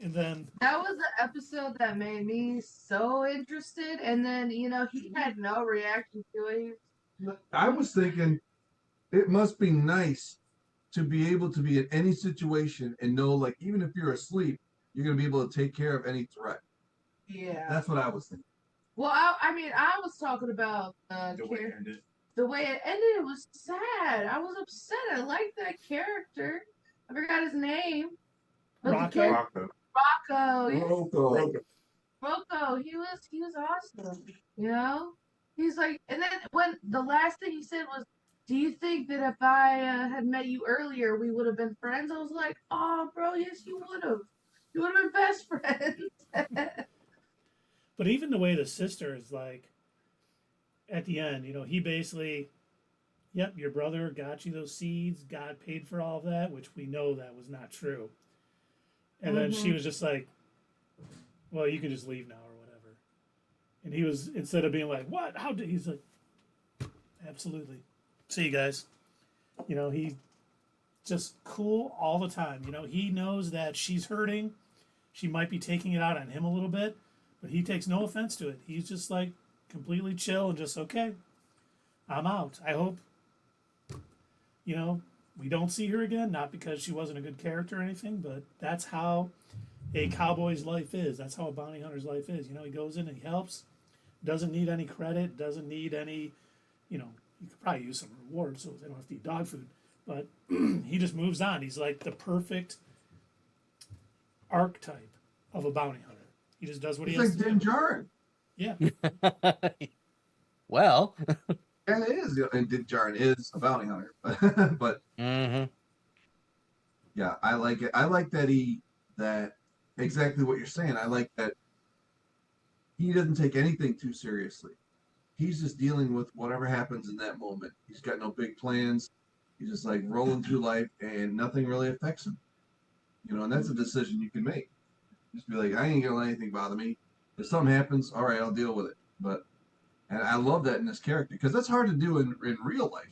and then that was the episode that made me so interested. And then he had no reaction to it. I was thinking it must be nice to be able to be in any situation and know, like, even if you're asleep, you're going to be able to take care of any threat. Yeah. That's what I was thinking. Well, I was talking about The way it ended. the way it ended. It was sad. I was upset. I liked that character. I forgot his name. But the Rocco. kid, Rocco. Rocco. Yeah. Rocco. Rocco, he was awesome. He's like, and then when the last thing he said was, "Do you think that if I had met you earlier, we would have been friends?" I was like, "Oh, bro, yes, you would have. You would have been best friends." but even the way the sister is like at the end, he basically, yep, your brother got you those seeds. God paid for all of that, which we know that was not true. And then she was just like, well, you can just leave now or whatever. And he was, instead of being like, what? How did, he's like, absolutely. See you guys. He just cool all the time. He knows that she's hurting. She might be taking it out on him a little bit, but he takes no offense to it. He's just like completely chill and just, okay, I'm out. I hope, we don't see her again, not because she wasn't a good character or anything, but that's how a cowboy's life is. That's how a bounty hunter's life is. He goes in and he helps, doesn't need any credit, doesn't need any, you could probably use some rewards so they don't have to eat dog food, but he just moves on. He's like the perfect archetype of a bounty hunter. He just does what he It's has like to Din do. Djarin. Yeah. Well. And it is, and Din Djarin is a bounty hunter, but Mm-hmm. yeah, I like it. I like that exactly what you're saying. I like that he doesn't take anything too seriously. He's just dealing with whatever happens in that moment. He's got no big plans. He's just like rolling through life, and nothing really affects him. And that's a decision you can make. Just be like, I ain't gonna let anything bother me. If something happens, all right, I'll deal with it. And I love that in this character because that's hard to do in real life.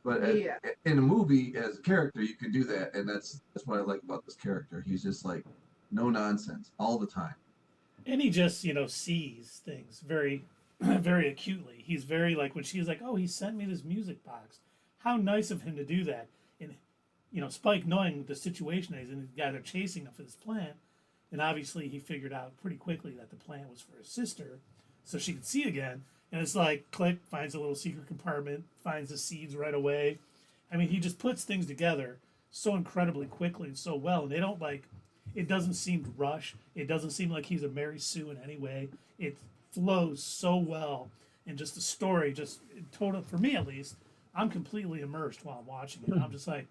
But in a movie, as a character, you can do that, and that's what I like about this character. He's just like no nonsense all the time. And he just, sees things very, very acutely. He's very like when she's like, "Oh, he sent me this music box." How nice of him to do that. And Spike knowing the situation he's in, the guys are chasing him for this plant, and obviously he figured out pretty quickly that the plant was for his sister, so she could see again. And it's like, click, finds a little secret compartment, finds the seeds right away. I mean, he just puts things together so incredibly quickly and so well, and they don't it doesn't seem rushed. It doesn't seem like he's a Mary Sue in any way. It flows so well, and just the story, just total, for me at least, I'm completely immersed while I'm watching it. I'm just like,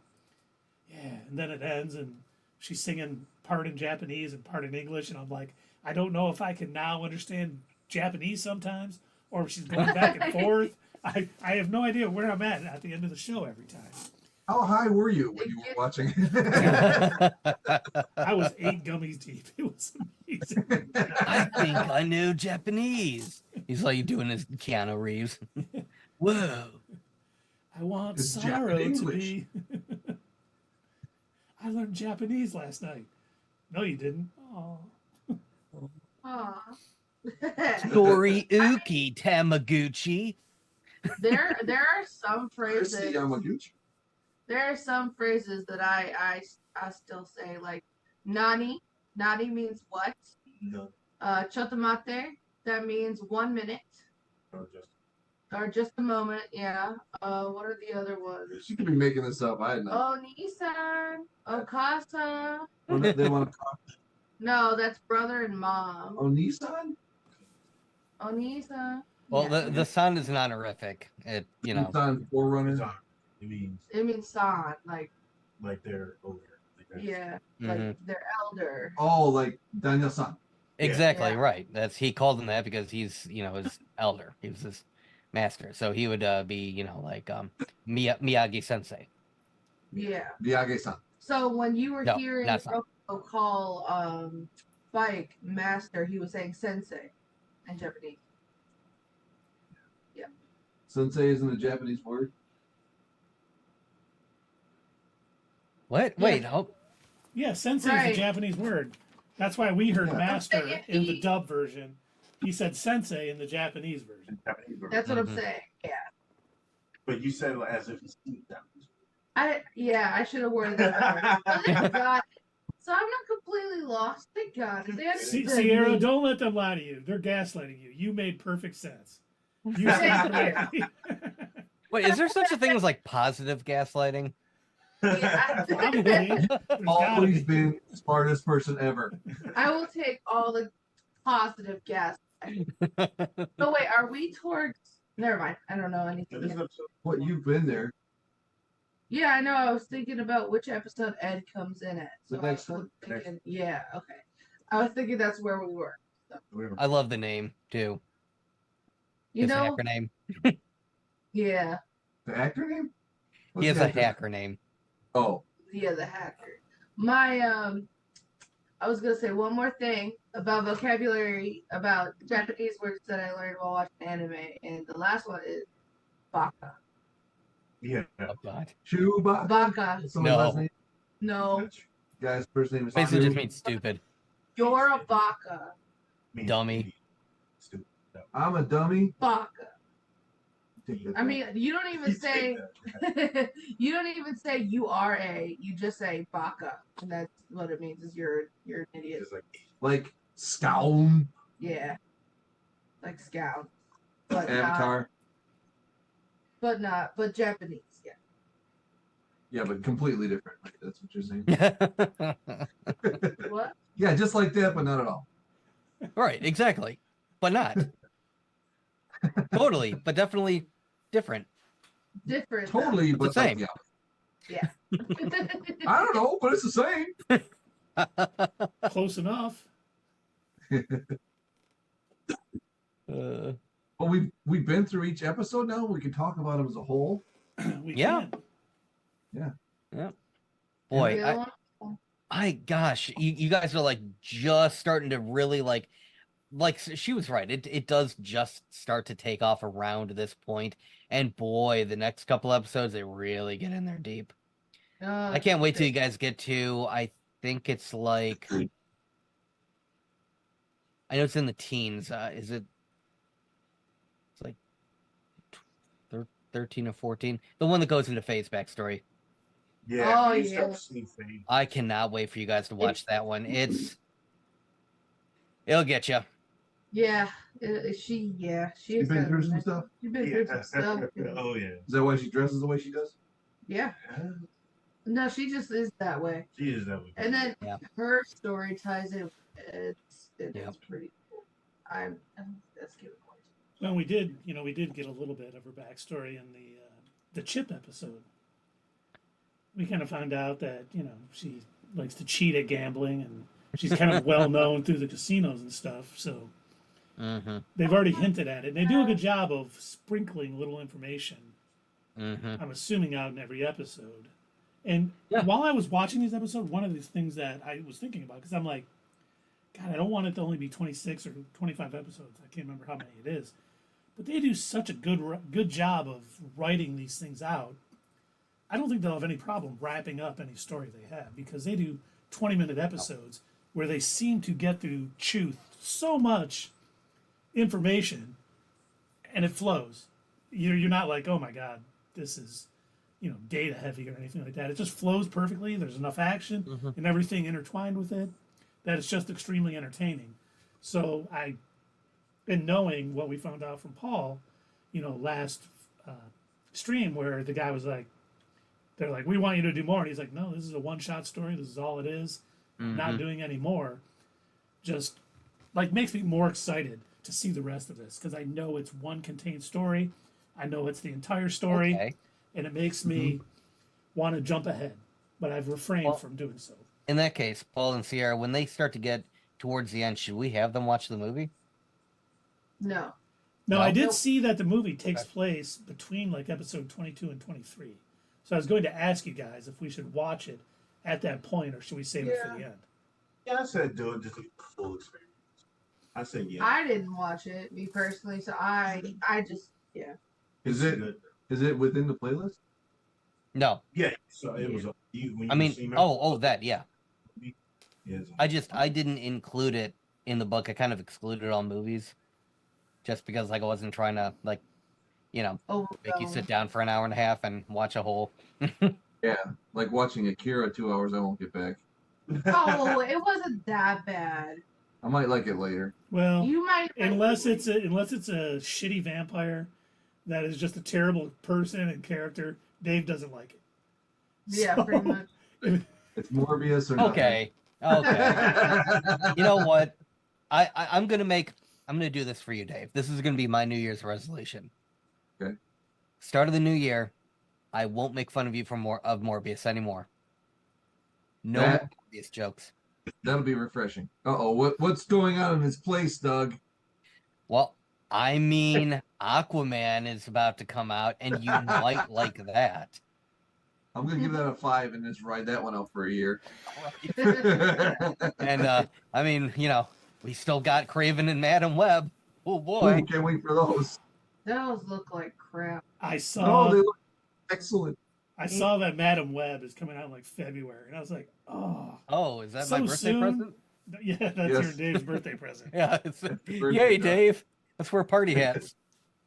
yeah. And then it ends, and she's singing part in Japanese and part in English, and I'm like, I don't know if I can now understand Japanese sometimes, or if she's going back and forth. I have no idea where I'm at the end of the show every time. How high were you when you were watching? I was 8 gummies deep. It was amazing. I think I know Japanese. He's like doing his Keanu Reeves. Whoa. I want It's sorrow Japanese. to be. I learned Japanese last night. No, you didn't. Oh. Aw. Story Uki Tamaguchi. there are some Chrissy phrases. Yamaguchi. There are some phrases that I still say, like nani. Nani means what? No. Chotomate, that means 1 minute. Or just a moment, yeah. What are the other ones? She could be making this up. I know. Oh, Nissan. Okasa. They want to call No, that's brother and mom. Nissan? Oh, Nissan. Well, Yeah. the son is an honorific. It Nissan Forerunner. It means son, like they're older. yeah, Mhm. like they're elder. Oh, like Daniel-san. Exactly Yeah. right. He called him that because he's his elder. He was his master. So he would be, like Miyagi Sensei. Yeah. Miyagi-san. So when you were No, hearing not San. Rocco call Spike master, he was saying sensei in Japanese. Sensei isn't a Japanese word. What? Yeah. Wait, oh, Yeah, sensei is Right. a Japanese word. That's why we heard Yeah. master Okay, in the he- dub version. He said sensei in the Japanese version. Japanese version. That's what I'm Mhm. saying. Yeah. But you said it as if it's Japanese. I should have worded that better. Oh, thank God. So I'm not completely lost. Thank God. They understood Sierra, me. don't let them lie to you. They're gaslighting you. You made perfect sense. You said correctly. wait, is there such a thing as like positive gaslighting? Yeah, Probably. There's gotta Always be. been smartest person ever. I will take all the positive gas. So wait, are we towards? Never mind. I don't know So anything. this Yet. episode, What you've been there. Yeah, I know. I was thinking about which episode Ed comes in at. The So next I was one? thinking, yeah, okay. I was thinking that's where we were. I love the name too. You His know? hacker name. Yeah, The actor name? What's He has the a actor name? hacker name. Oh, yeah, the hacker. My I was gonna say one more thing about vocabulary about Japanese words that I learned while watching anime, and the last one is baka. yeah. Oh God. Chewbacca. Baka. That's someone's No. last name. No, Guy's first name is Basically, Chew. just means stupid. you're a baka. Means Dummy. idiot. Stupid. No. I'm a dummy. Baka. Take that I back. mean, you don't even You say take that. you don't even say you are a. You just say baka, and that's what it means. Is you're an idiot. It's like Like Scown, Yeah, like scout, but not, Avatar. but Japanese. Yeah. Yeah, but completely different. Right? That's what you're saying. What? Yeah, just like that, but not at all. Right, exactly. But not. Totally, but definitely different. Different. Totally, It's the but same. like, Yeah. I don't know, but it's the same. Close enough. But we've been through each episode now. We can talk about them as a whole. We Yeah. can. Boy, Yeah. gosh, you guys are like just starting to really like she was right. It does just start to take off around this point, and boy, the next couple episodes they really get in there deep. I can't wait till you guys get to. I think it's like. I know it's in the teens. Is it? It's like 13 or 14. The one that goes into Faye's backstory. Yeah. Oh, you yeah. start seeing things. I cannot wait for you guys to watch that one. It'll get you. Yeah. She You has been got- through some stuff? You've been through some stuff. Oh yeah. Is that why she dresses the way she does? Yeah. No, she just is that way. She is that way. And then Yeah. her story ties in. It's Yep. pretty cool. That's good. Well, we did get a little bit of her backstory in the Chip episode. We kind of found out that she likes to cheat at gambling, and she's kind of well known through the casinos and stuff. So Mm-hmm. they've already hinted at it. And they do a good job of sprinkling little information. Mm-hmm. I'm assuming out in every episode. And Yeah. while I was watching these episodes, one of these things that I was thinking about, because I'm like, God, I don't want it to only be 26 or 25 episodes. I can't remember how many it is. But they do such a good job of writing these things out. I don't think they'll have any problem wrapping up any story they have, because they do 20-minute episodes where they seem to get through so much information, and it flows. You're not like, oh my God, this is data heavy or anything like that. It just flows perfectly. There's enough action and everything intertwined with it that it's just extremely entertaining. So in knowing what we found out from Paul, last stream, where the guy was like, they're like, we want you to do more, and he's like, no, this is a one-shot story. This is all it is. I'm not doing any more. Just like makes me more excited to see the rest of this, because I know it's one contained story. I know it's the entire story, Okay. and it makes me want to jump ahead, but I've refrained from doing so. In that case, Paul and Sierra, when they start to get towards the end, should we have them watch the movie? No. No, No? I did Nope. see that the movie takes Okay. place between like episode 22 and 23. So I was going to ask you guys if we should watch it at that point or should we save it for the end? Yeah, I said do it just to get the full experience. I said yeah. I didn't watch it, me personally, so I just yeah. Is It's it good. is it within the playlist? No. Yeah, so it was. When I you mean, see that, yeah. Yes. I didn't include it in the book. I kind of excluded all movies just because like I wasn't trying to like, Oh, make you sit down for an hour and a half and watch a whole. Yeah, like watching Akira 2 hours. I won't get back. Oh, it wasn't that bad. I might like it later. Well, You might unless it's a shitty vampire that is just a terrible person and character, Dave doesn't like it. yeah, So, pretty much. It's Morbius or nothing. Okay. You know what? I'm gonna do this for you, Dave. This is gonna be my New Year's resolution. Okay. Start of the new year, I won't make fun of you for Morbius anymore. No more That- Morbius jokes. That'll be refreshing. What's going on in this place, Doug? Well, I mean, Aquaman is about to come out, and you might like that. I'm gonna give that a 5 and just ride that one out for a year. And I mean, we still got Craven and Madam Web. Oh boy. Ooh, can't wait for those. Those look like crap. I saw Oh, they look excellent. that Madam Web is coming out in like February, and I was like, oh, Oh, is that So my birthday soon? present? yeah, that's Yes. your Dave's birthday present. Yeah. birthday Yay, present. Dave. Let's wear party hats.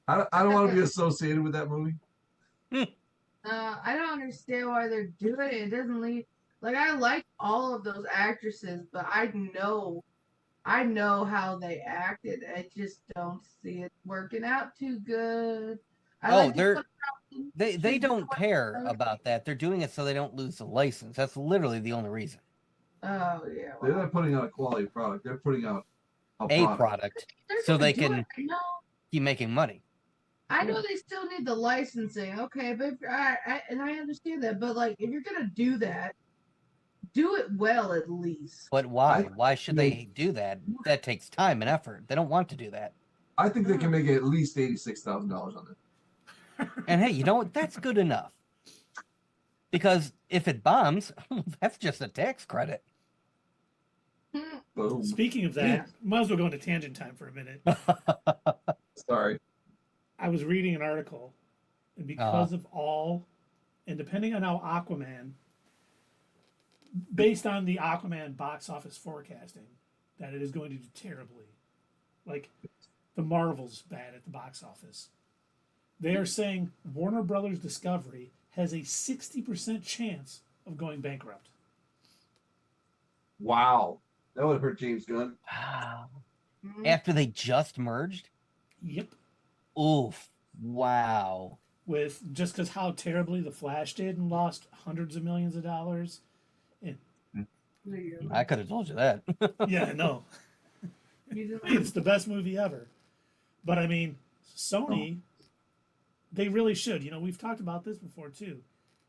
I don't want to be associated with that movie. I don't understand why they're doing it. It doesn't leave. Like I like all of those actresses, but I know how they acted. I just don't see it working out too good. I Oh, like they're- to put out- They shoot don't what- care about that. They're doing it so they don't lose the license. That's literally the only reason. Oh yeah. They're Well, not putting out a quality product. They're putting out a A product. product they're so gonna they do can it. keep making money. I know they still need the licensing, okay, but I understand that. But like, if you're gonna do that, do it well at least. But why? I- Why should they do that? That takes time and effort. They don't want to do that. I think they can make at least $86,000 on it. And hey, you know what? That's good enough. Because if it bombs, that's just a tax credit. Boom. Speaking of that, might as well go into tangent time for a minute. Sorry. I was reading an article, and because of all, and depending on how Aquaman, based on the Aquaman box office forecasting, that it is going to do terribly. Like, the Marvel's bad at the box office. They are saying Warner Brothers Discovery has a 60% chance of going bankrupt. Wow. That would hurt James Gunn. Wow. Mhm. After they just merged? Yep. Oof. Wow. With just because how terribly the Flash did and lost hundreds of millions of dollars. I could have told you that. Yeah, I know. It's the best movie ever. But I mean, Sony, they really should. We've talked about this before too.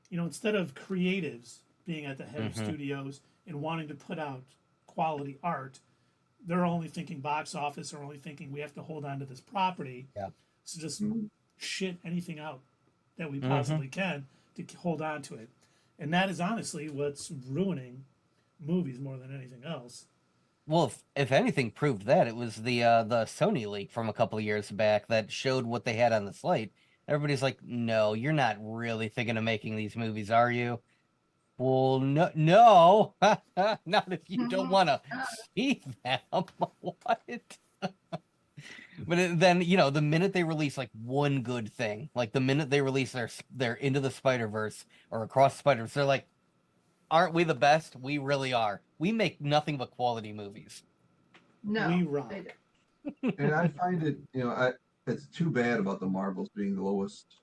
Instead of creatives being at the head of Mhm. studios and wanting to put out quality art, they're only thinking box office or only thinking we have to hold on to this property. Yeah. So just Mhm. shit anything out that we possibly can to hold on to it. And that is honestly what's ruining movies more than anything else. Well, if anything proved that, it was the Sony leak from a couple of years back that showed what they had on the slate. Everybody's like, "No, you're not really thinking of making these movies, are you?" Well, no, not if you don't want to see them. What? But then the minute they release like one good thing, like the minute they release their Into the Spider-Verse or Across the Spider-Verse, they're like, "Aren't we the best? We really are. We make nothing but quality movies." No, We rock. they don't. And I find it, it's too bad about the Marvels being the lowest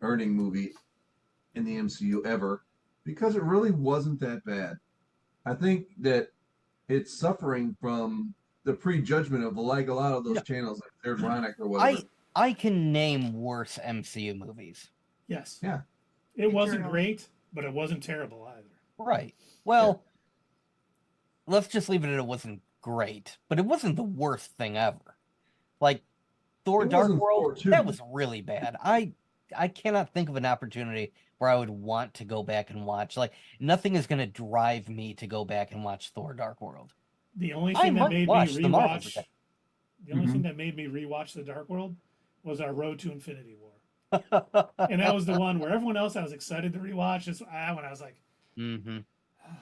earning movie in the MCU ever, because it really wasn't that bad. I think that it's suffering from the prejudgment of like a lot of those channels, like Ironic or whatever. I can name worse MCU movies. Yes. Yeah. It wasn't Eternal. great, but it wasn't terrible either. Right. Well, let's just leave it at it wasn't great, but it wasn't the worst thing ever. Like Thor It Dark wasn't World, Thor 2. that was really bad. I cannot think of an opportunity where I would want to go back and watch. Like nothing is going to drive me to go back and watch Thor Dark World. The only I thing that might made me watch the Marvels rewatch again. the only Mhm. thing that made me rewatch The Dark World was our Road to Infinity War. And that was the one where everyone else I was excited to rewatch. This one I was like, Mm-hmm. oh,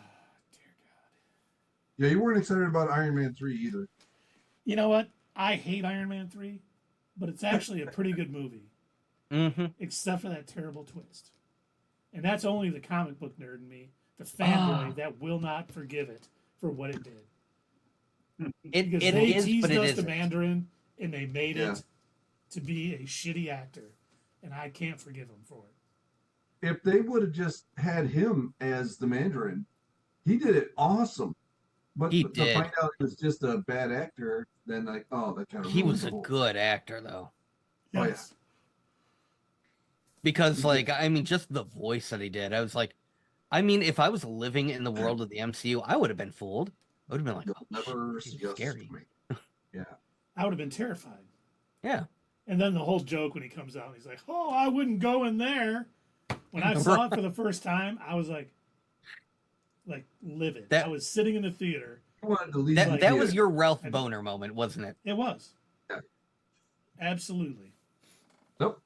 dear God. Yeah, you weren't excited about Iron Man 3 either. You know what? I hate Iron Man 3, but it's actually a pretty good movie, Mm-hmm. except for that terrible twist. And that's only the comic book nerd in me, the fanboy that will not forgive it for what it did. It Because it they is, teased but it us the isn't. Mandarin and they made Yeah. it to be a shitty actor. And I can't forgive him for it. If they would have just had him as the Mandarin, he did it awesome. But He to did. find out he was just a bad actor, then like, oh, that kind of He ruins was the a whole good actor though. Oh, yeah. Yes. Because He like did. I mean just the voice that he did. I was like I mean if I was living in the world of the MCU, I would have been fooled. I would have been like, You'll oh, never shit, see he was us scary. coming. Yeah. I would have been terrified. Yeah. And then the whole joke when he comes out, he's like, "Oh, I wouldn't go in there." When I saw it for the first time, I was like livid. That- I was sitting in the theater. I wanted to leave That the that was theater. your Ralph Boner moment, wasn't it? It was. Yeah. Absolutely. Nope.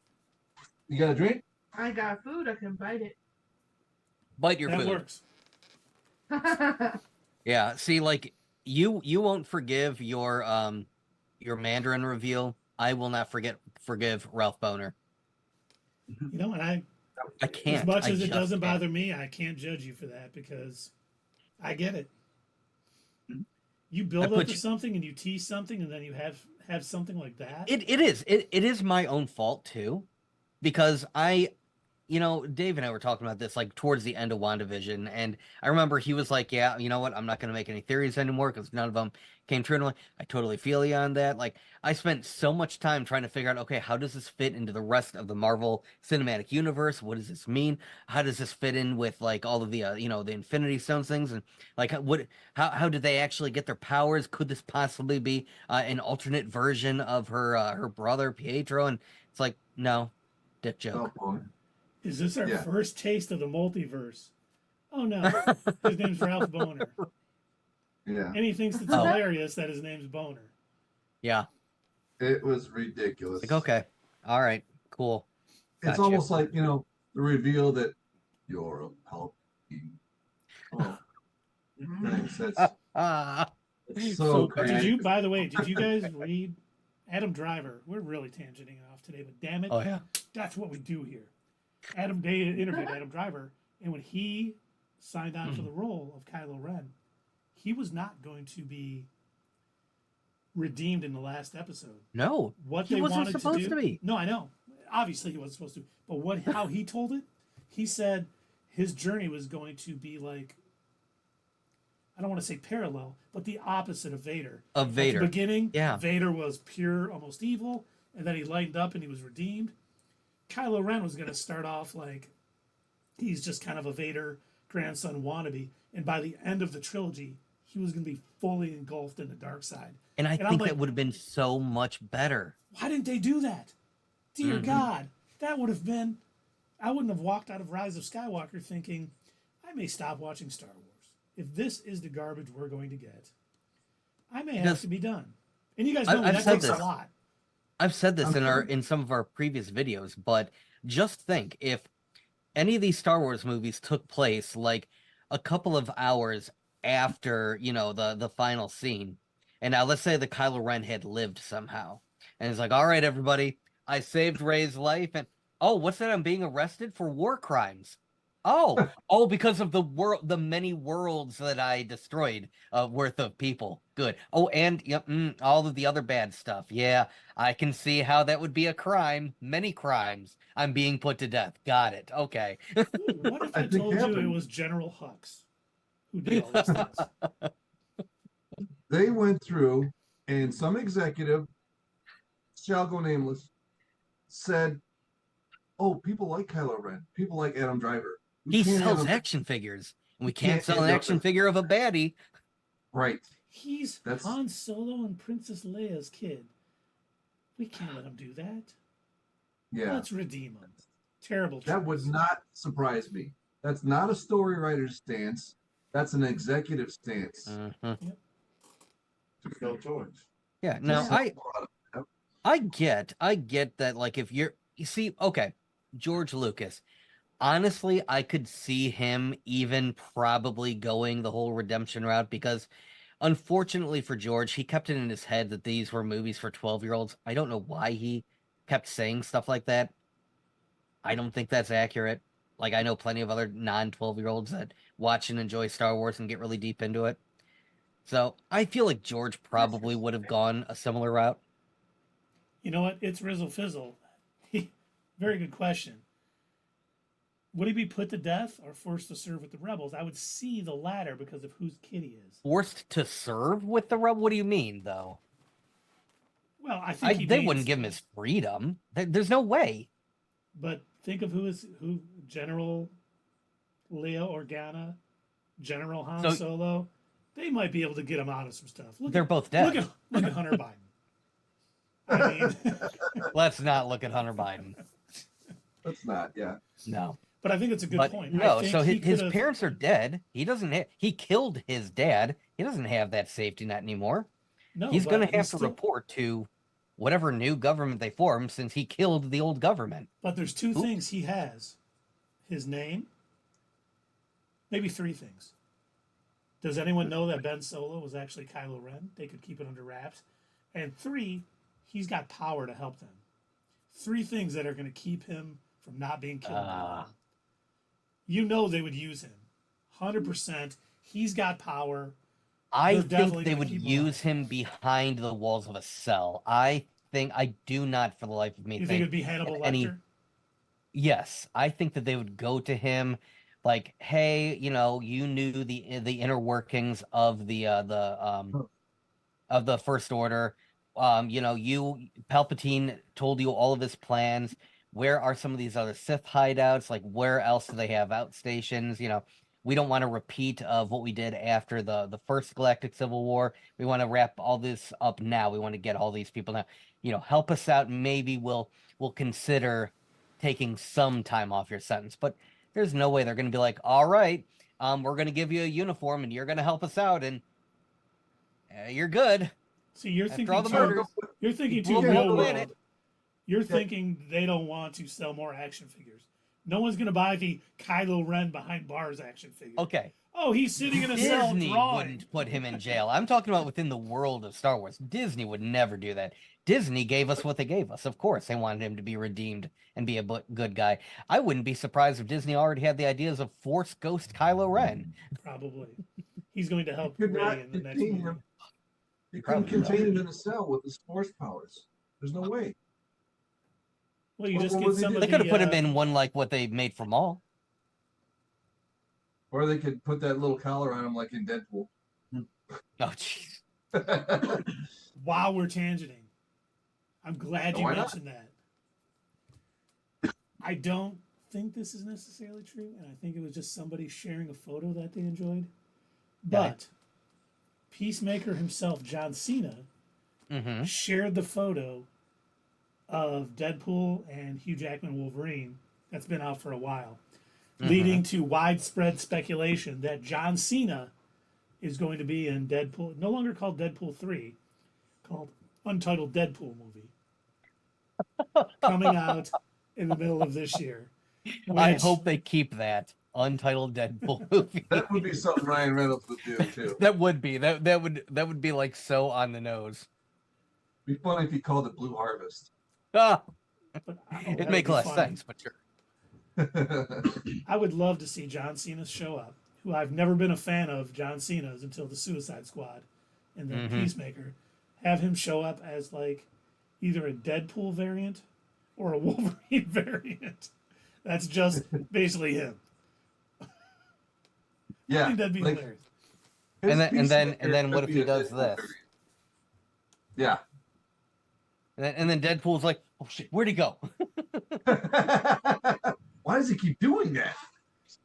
You got a drink? I got food. I can bite it. Bite your That food. works. Yeah. See, like you won't forgive your Mandarin reveal. I will not forgive Ralph Boner. You know, and I, I can't. as much I as it just doesn't can't. bother me, I can't judge you for that because I get it. You build put up to you- something and you tease something and then you have something like that. It is my own fault too, because Dave and I were talking about this like towards the end of WandaVision, and I remember he was like, "Yeah, you know what? I'm not going to make any theories anymore because none of them came true." And I'm like, I totally feel you on that. Like, I spent so much time trying to figure out, okay, how does this fit into the rest of the Marvel Cinematic Universe? What does this mean? How does this fit in with like all of the the Infinity Stones things, and like how did they actually get their powers? Could this possibly be an alternate version of her brother Pietro? And it's like, no, dick joke. Oh, boy. Is this our Yeah. first taste of the multiverse? Oh no, his name's Ralph Boner. Yeah. And he thinks it's Oh. hilarious that his name's Boner. Yeah. It was ridiculous. Like, okay, all right, cool. It's Gotcha. almost like, the reveal that you're a Palpatine. Oh, thanks. That's Ah, so So crazy. Did you, by the way, did you guys read Adam Driver? We're really tangenting off today, but damn it, oh yeah. that's what we do here. They interviewed Adam Driver, and when he signed on for the role of Kylo Ren, he was not going to be redeemed in the last episode. No, What he they wasn't wanted supposed to do, to be. No, I know. Obviously, he wasn't supposed to. But how he told it, he said his journey was going to be like, I don't want to say parallel, but the opposite of Vader. Of At Vader. the beginning, Yeah. Vader was pure, almost evil, and then he lightened up and he was redeemed. Kylo Ren was going to start off like he's just kind of a Vader grandson wannabe, and by the end of the trilogy, he was going to be fully engulfed in the dark side. And I And I'm think like- that would have been so much better. Why didn't they do that? Dear Mhm. God, that would have been. I wouldn't have walked out of Rise of Skywalker thinking, I may stop watching Star Wars. If this is the garbage we're going to get, I may have Because to be done. And you guys I- know I've that said takes this. a lot. I've said this I'm in some of our previous videos, but just think if any of these Star Wars movies took place like a couple of hours after, the final scene. And now let's say the Kylo Ren had lived somehow. And it's like, all right, everybody, I saved Rey's life, and oh, what's that? I'm being arrested for war crimes. Oh, because of the many worlds that I destroyed worth of people. Good. Oh, and all of the other bad stuff. Yeah, I can see how that would be a crime. Many crimes. I'm being put to death. Got it. Okay. Ooh, what if I I think told you it happened. was General Hux who did all these things? They went through, and some executive, shall go nameless, said, "Oh, people like Kylo Ren. People like Adam Driver. We He can't have sells him-" action figures, and we can't can't sell an end up action in- figure of a baddie. Right. He's That's- Han Solo and Princess Leia's kid. We can't let him do that. Yeah. Let's redeem him. Terrible choice. That would not surprise me. That's not a story writer's stance. That's an executive stance. Mm-hmm. No choice. Yeah. No, Just I get that. Like, if you see, okay, George Lucas. Honestly, I could see him even probably going the whole redemption route because, unfortunately for George, he kept it in his head that these were movies for 12-year-olds. I don't know why he kept saying stuff like that. I don't think that's accurate. Like, I know plenty of other non-12-year-olds that watch and enjoy Star Wars and get really deep into it. So I feel like George probably would have gone a similar route. You know what? It's Rizzle Fizzle. Very good question. Would he be put to death or forced to serve with the rebels? I would see the latter because of whose kid he is. Forced to serve with the rebel? What do you mean, though? Well, I think They wouldn't give him his freedom. There's no way. But think of who General Leo Organa, General Han Solo. They might be able to get him out of some stuff. They're both dead. Look at Hunter Biden. I mean, let's not look at Hunter Biden. Let's not. Yeah. No. But I think it's a good point. No, so his parents are dead. He doesn't have. He killed his dad. He doesn't have that safety net anymore. No, he's going to have to report to whatever new government they form since he killed the old government. But there's two things he has: his name, maybe three things. Does anyone know that Ben Solo was actually Kylo Ren? They could keep it under wraps. And three, he's got power to help them. Three things that are going to keep him from not being killed. You know they would use him. 100%. He's got power. I think they would use him behind the walls of a cell. I do not for the life of me think it would be Hannibal Lecter? Yes. I think that they would go to him like, hey, you knew the inner workings of the First Order. Palpatine told you all of his plans. Where are some of these other Sith hideouts? Like, where else do they have outstations? We don't want to repeat of what we did after the first Galactic Civil War. We want to wrap all this up now. We want to get all these people now. Help us out. Maybe we'll consider taking some time off your sentence. But there's no way they're going to be like, all right, we're going to give you a uniform and you're going to help us out and you're good. See, you're thinking too We'll real win world. it. You're thinking they don't want to sell more action figures. No one's going to buy the Kylo Ren behind bars action figure. Okay. Oh, he's sitting in a cell Disney drawing. wouldn't put him in jail. I'm talking about within the world of Star Wars. Disney would never do that. Disney gave us what they gave us. Of course, they wanted him to be redeemed and be a good guy. I wouldn't be surprised if Disney already had the ideas of Force Ghost Kylo Ren. Probably. He's going to help Rey in the next movie. You couldn't contain him in a cell with his force powers. There's no way. Well, you just get somebody. They could have put him in one like what they made for Maul. Or they could put that little collar on him like in Deadpool. Oh, jeez. Wow, we're tangenting. I'm glad you mentioned that. I don't think this is necessarily true, and I think it was just somebody sharing a photo that they enjoyed. But Peacemaker himself, John Cena, shared the photo of Deadpool and Hugh Jackman Wolverine that's been out for a while, leading to widespread speculation that John Cena is going to be in Deadpool, no longer called Deadpool 3, called Untitled Deadpool movie, coming out in the middle of this year. I hope they keep that Untitled Deadpool movie. That would be something Ryan Reynolds would do too. That would be that would be like so on the nose. It'd be funny if he called it Blue Harvest. Ah, But it'd make less sense, but sure. I would love to see John Cena show up, who I've never been a fan of John Cena's until the Suicide Squad and then Peacemaker. Have him show up as like either a Deadpool variant or a Wolverine variant. That's just basically him. Yeah, I think that'd be hilarious. And then what if he does this? Yeah. And then Deadpool's like, oh shit, where'd he go? Why does he keep doing that?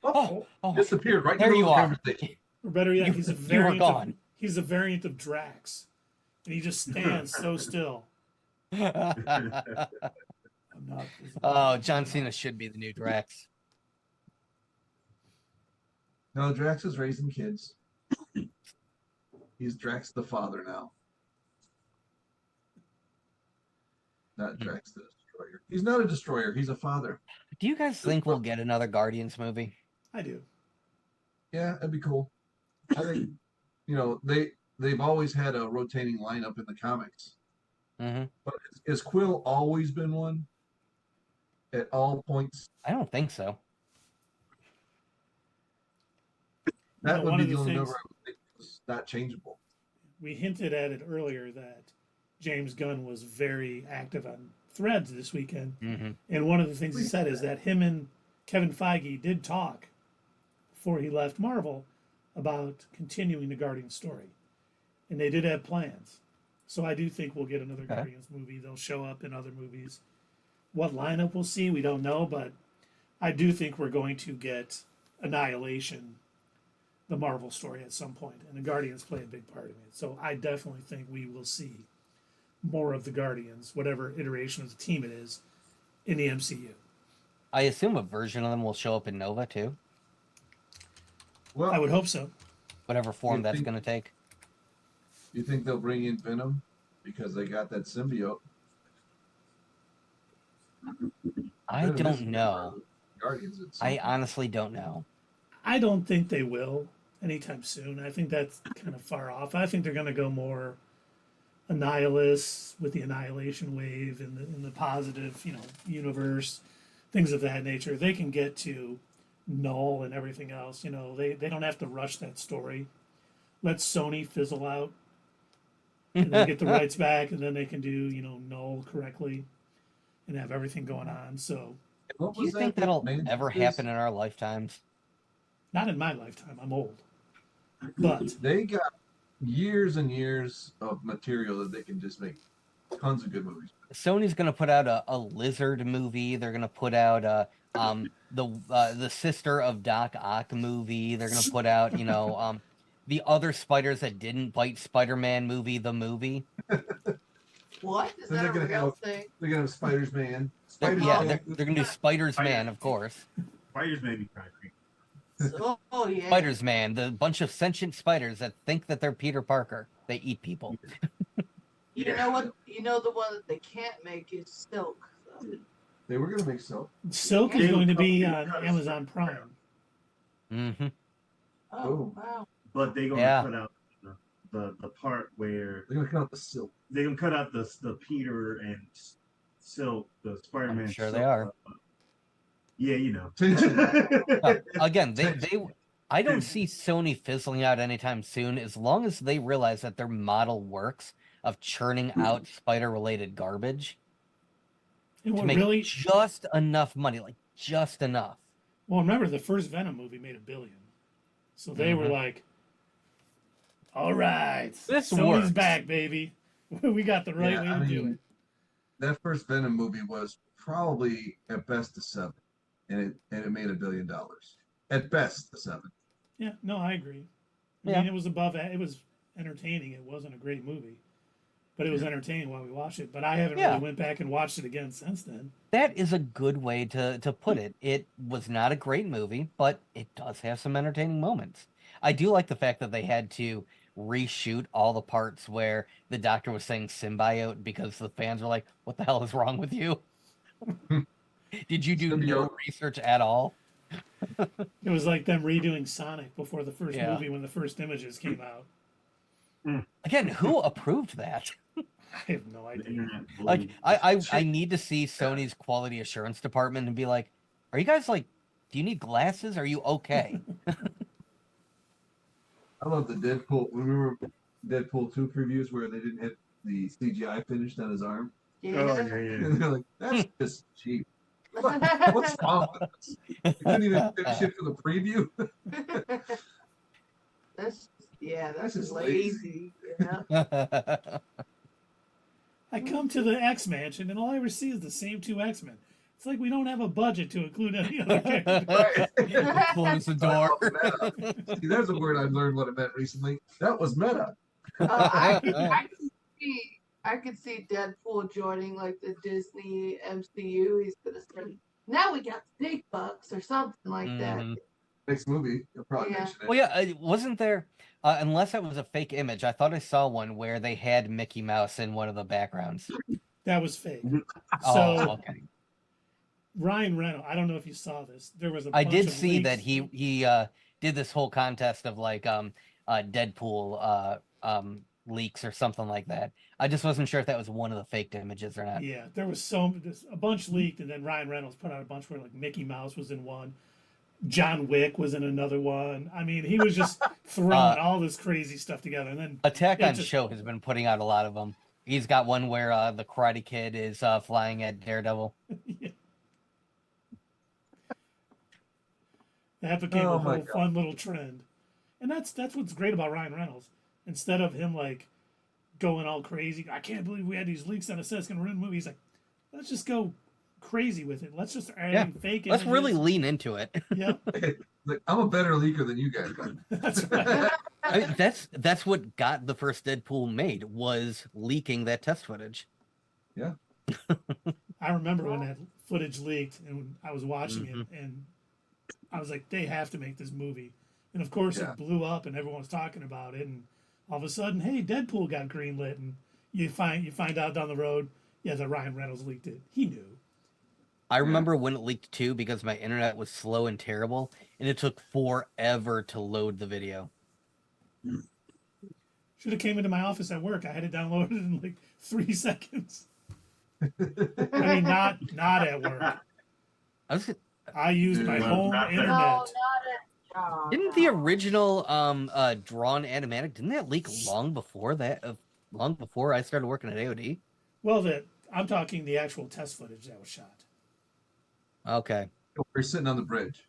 Oh, disappeared right there in the you are. conversation. Or better yet, he's a you were variant. gone. He's a variant of Drax, and he just stands so still. I'm not visible. Oh, John Cena should be the new Drax. No, Drax is raising kids. He's Drax the father now. Not Drax the destroyer. He's not a destroyer. He's a father. Do you guys think we'll get another Guardians movie? I do. Yeah, that'd be cool. I think, they've always had a rotating lineup in the comics. Mm-hmm. But has Quill always been one at all points? I don't think so. That would one be of the the only things number I would think was not changeable. we hinted at it earlier that James Gunn was very active on Threads this weekend, Mm-hmm. and one of the things he said is that him and Kevin Feige did talk before he left Marvel about continuing the Guardians story, and they did have plans. So I do think we'll get another Okay. Guardians movie. They'll show up in other movies. What lineup we'll see, we don't know, but I do think we're going to get Annihilation, the Marvel story, at some point, and the Guardians play a big part in it. So I definitely think we will see more of the Guardians, whatever iteration of the team it is, in the MCU. I assume a version of them will show up in Nova too, Well, I would hope so. whatever form You that's think- going to take. you think they'll bring in Venom because they got that symbiote? I Venom don't is know. Guardians. At some I point. honestly don't know. I don't think they will anytime soon. I think that's kind of far off. I think they're going to go more Annihilus with the Annihilation wave in the positive, universe, things of that nature. They can get to Null and everything else. They don't have to rush that story. Let Sony fizzle out and then get the rights back, and then they can do Null correctly and have everything going on. So What Do you was that think that that'll Mantis ever is? happen in our lifetimes? not in my lifetime. I'm old, but They got years and years of material that they can just make tons of good movies. Sony's going to put out a lizard movie. They're going to put out the sister of Doc Ock movie. They're going to put out the other spiders that didn't bite Spider-Man movie, the movie. What? Is So that they're a gonna real have- thing? They're gonna have Spider's Man. They're, Spider's yeah, Man. they're going to do Spider's Man, of course. Spiders may be kind of creepy. Oh yeah. Spiders Man, the bunch of sentient spiders that think that they're Peter Parker. They eat people. You know what? You know the one that they can't make is Silk. So. They were gonna make Silk. Silk is They going to would be probably on cut Amazon it. Prime. Mm-hmm. Oh Ooh. wow. But they're gonna Yeah. cut out the part where They're gonna cut out the Silk. they're gonna cut out the Peter and Silk, the Spider-Man. I'm sure Silk, they are. Yeah, you know. Again, I don't see Sony fizzling out anytime soon as long as they realize that their model works of churning out spider-related garbage And to what make really, just enough money, like just enough. well, remember the first Venom movie made $1 billion, so they were Mhm. like, "All right, This Sony's works." back, baby. We got the right Yeah, way I to do mean, it." That first Venom movie was probably at best a 7, and it made $1 billion. At best a 7. Yeah, no, I agree. I Yeah. mean, it was it was entertaining. It wasn't a great movie, but it was entertaining while we watched it. But I haven't Yeah. really went back and watched it again since then. That is a good way to put it. It was not a great movie, but it does have some entertaining moments. I do like the fact that they had to reshoot all the parts where the doctor was saying symbiote because the fans were like, "What the hell is wrong with you? Did you do no Symbiote. research at all?" It was like them redoing Sonic before the first Yeah. movie when the first images came out. Again, who approved that? I have no The idea. internet Like, blew. I need to see Sony's quality assurance department and be like, "Are you guys like, do you need glasses? Are you okay?" I love the Deadpool. Remember Deadpool 2 previews where they didn't have the CGI finished on his arm? Oh, Yeah. yeah, yeah. And they're like, that's just cheap. What's wrong with this? You couldn't even finish it for the preview? That's That's that's just just lazy. Yeah. I come to the X Mansion and all I ever see is the same 2 X-Men. It's like we don't have a budget to include any other characters. Close the door. Meta. See, there's a word I learned what it meant recently. That was meta. I I could see Deadpool joining like the Disney MCU. He's gonna say, "Now we got big bucks" or something like that. Mhm. Next movie, you'll probably Yeah. mention it. Well, yeah, wasn't there? Unless it was a fake image, I thought I saw one where they had Mickey Mouse in one of the backgrounds. That was fake. Oh, So okay. Ryan Reynolds, I don't know if you saw this. There was a I bunch did of see that leaks. he did this whole contest of like Deadpool leaks or something like that. I just wasn't sure if that was one of the faked images or not. Yeah, there was a bunch leaked, and then Ryan Reynolds put out a bunch where like Mickey Mouse was in one, John Wick was in another one. I mean, he was just throwing all this crazy stuff together, and then Attack it on just- Show has been putting out a lot of them. He's got one where the Karate Kid is flying at Daredevil. yeah. That became Oh a my whole God. fun little trend, and that's what's great about Ryan Reynolds. Instead of him like going all crazy, I can't believe we had these leaks that it says going to ruin movies. Like, let's just go crazy with it. Let's just add fake Let's images. really lean into it. Yep, Like, I'm a better leaker than you guys are. that's right. I mean, that's what got the first Deadpool made, was leaking that test footage. Yeah. I remember when that footage leaked, and when I was watching it, and I was like, they have to make this movie. And of course, Yeah. it blew up, and everyone was talking about it. And all of a sudden, hey, Deadpool got greenlit, and you find out down the road, yeah, that Ryan Reynolds leaked it. He knew. I remember when it leaked too, because my internet was slow and terrible, and it took forever to load the video. Should have came into my office at work. I had it downloaded in like 3 seconds. I mean, not at work. I used my Dude, home not- internet. No, not at job. Didn't the original drawn animatic, didn't that leak long before that? Long before I started working at AOD? Well, I'm talking the actual test footage that was shot. Okay. We're sitting on the bridge.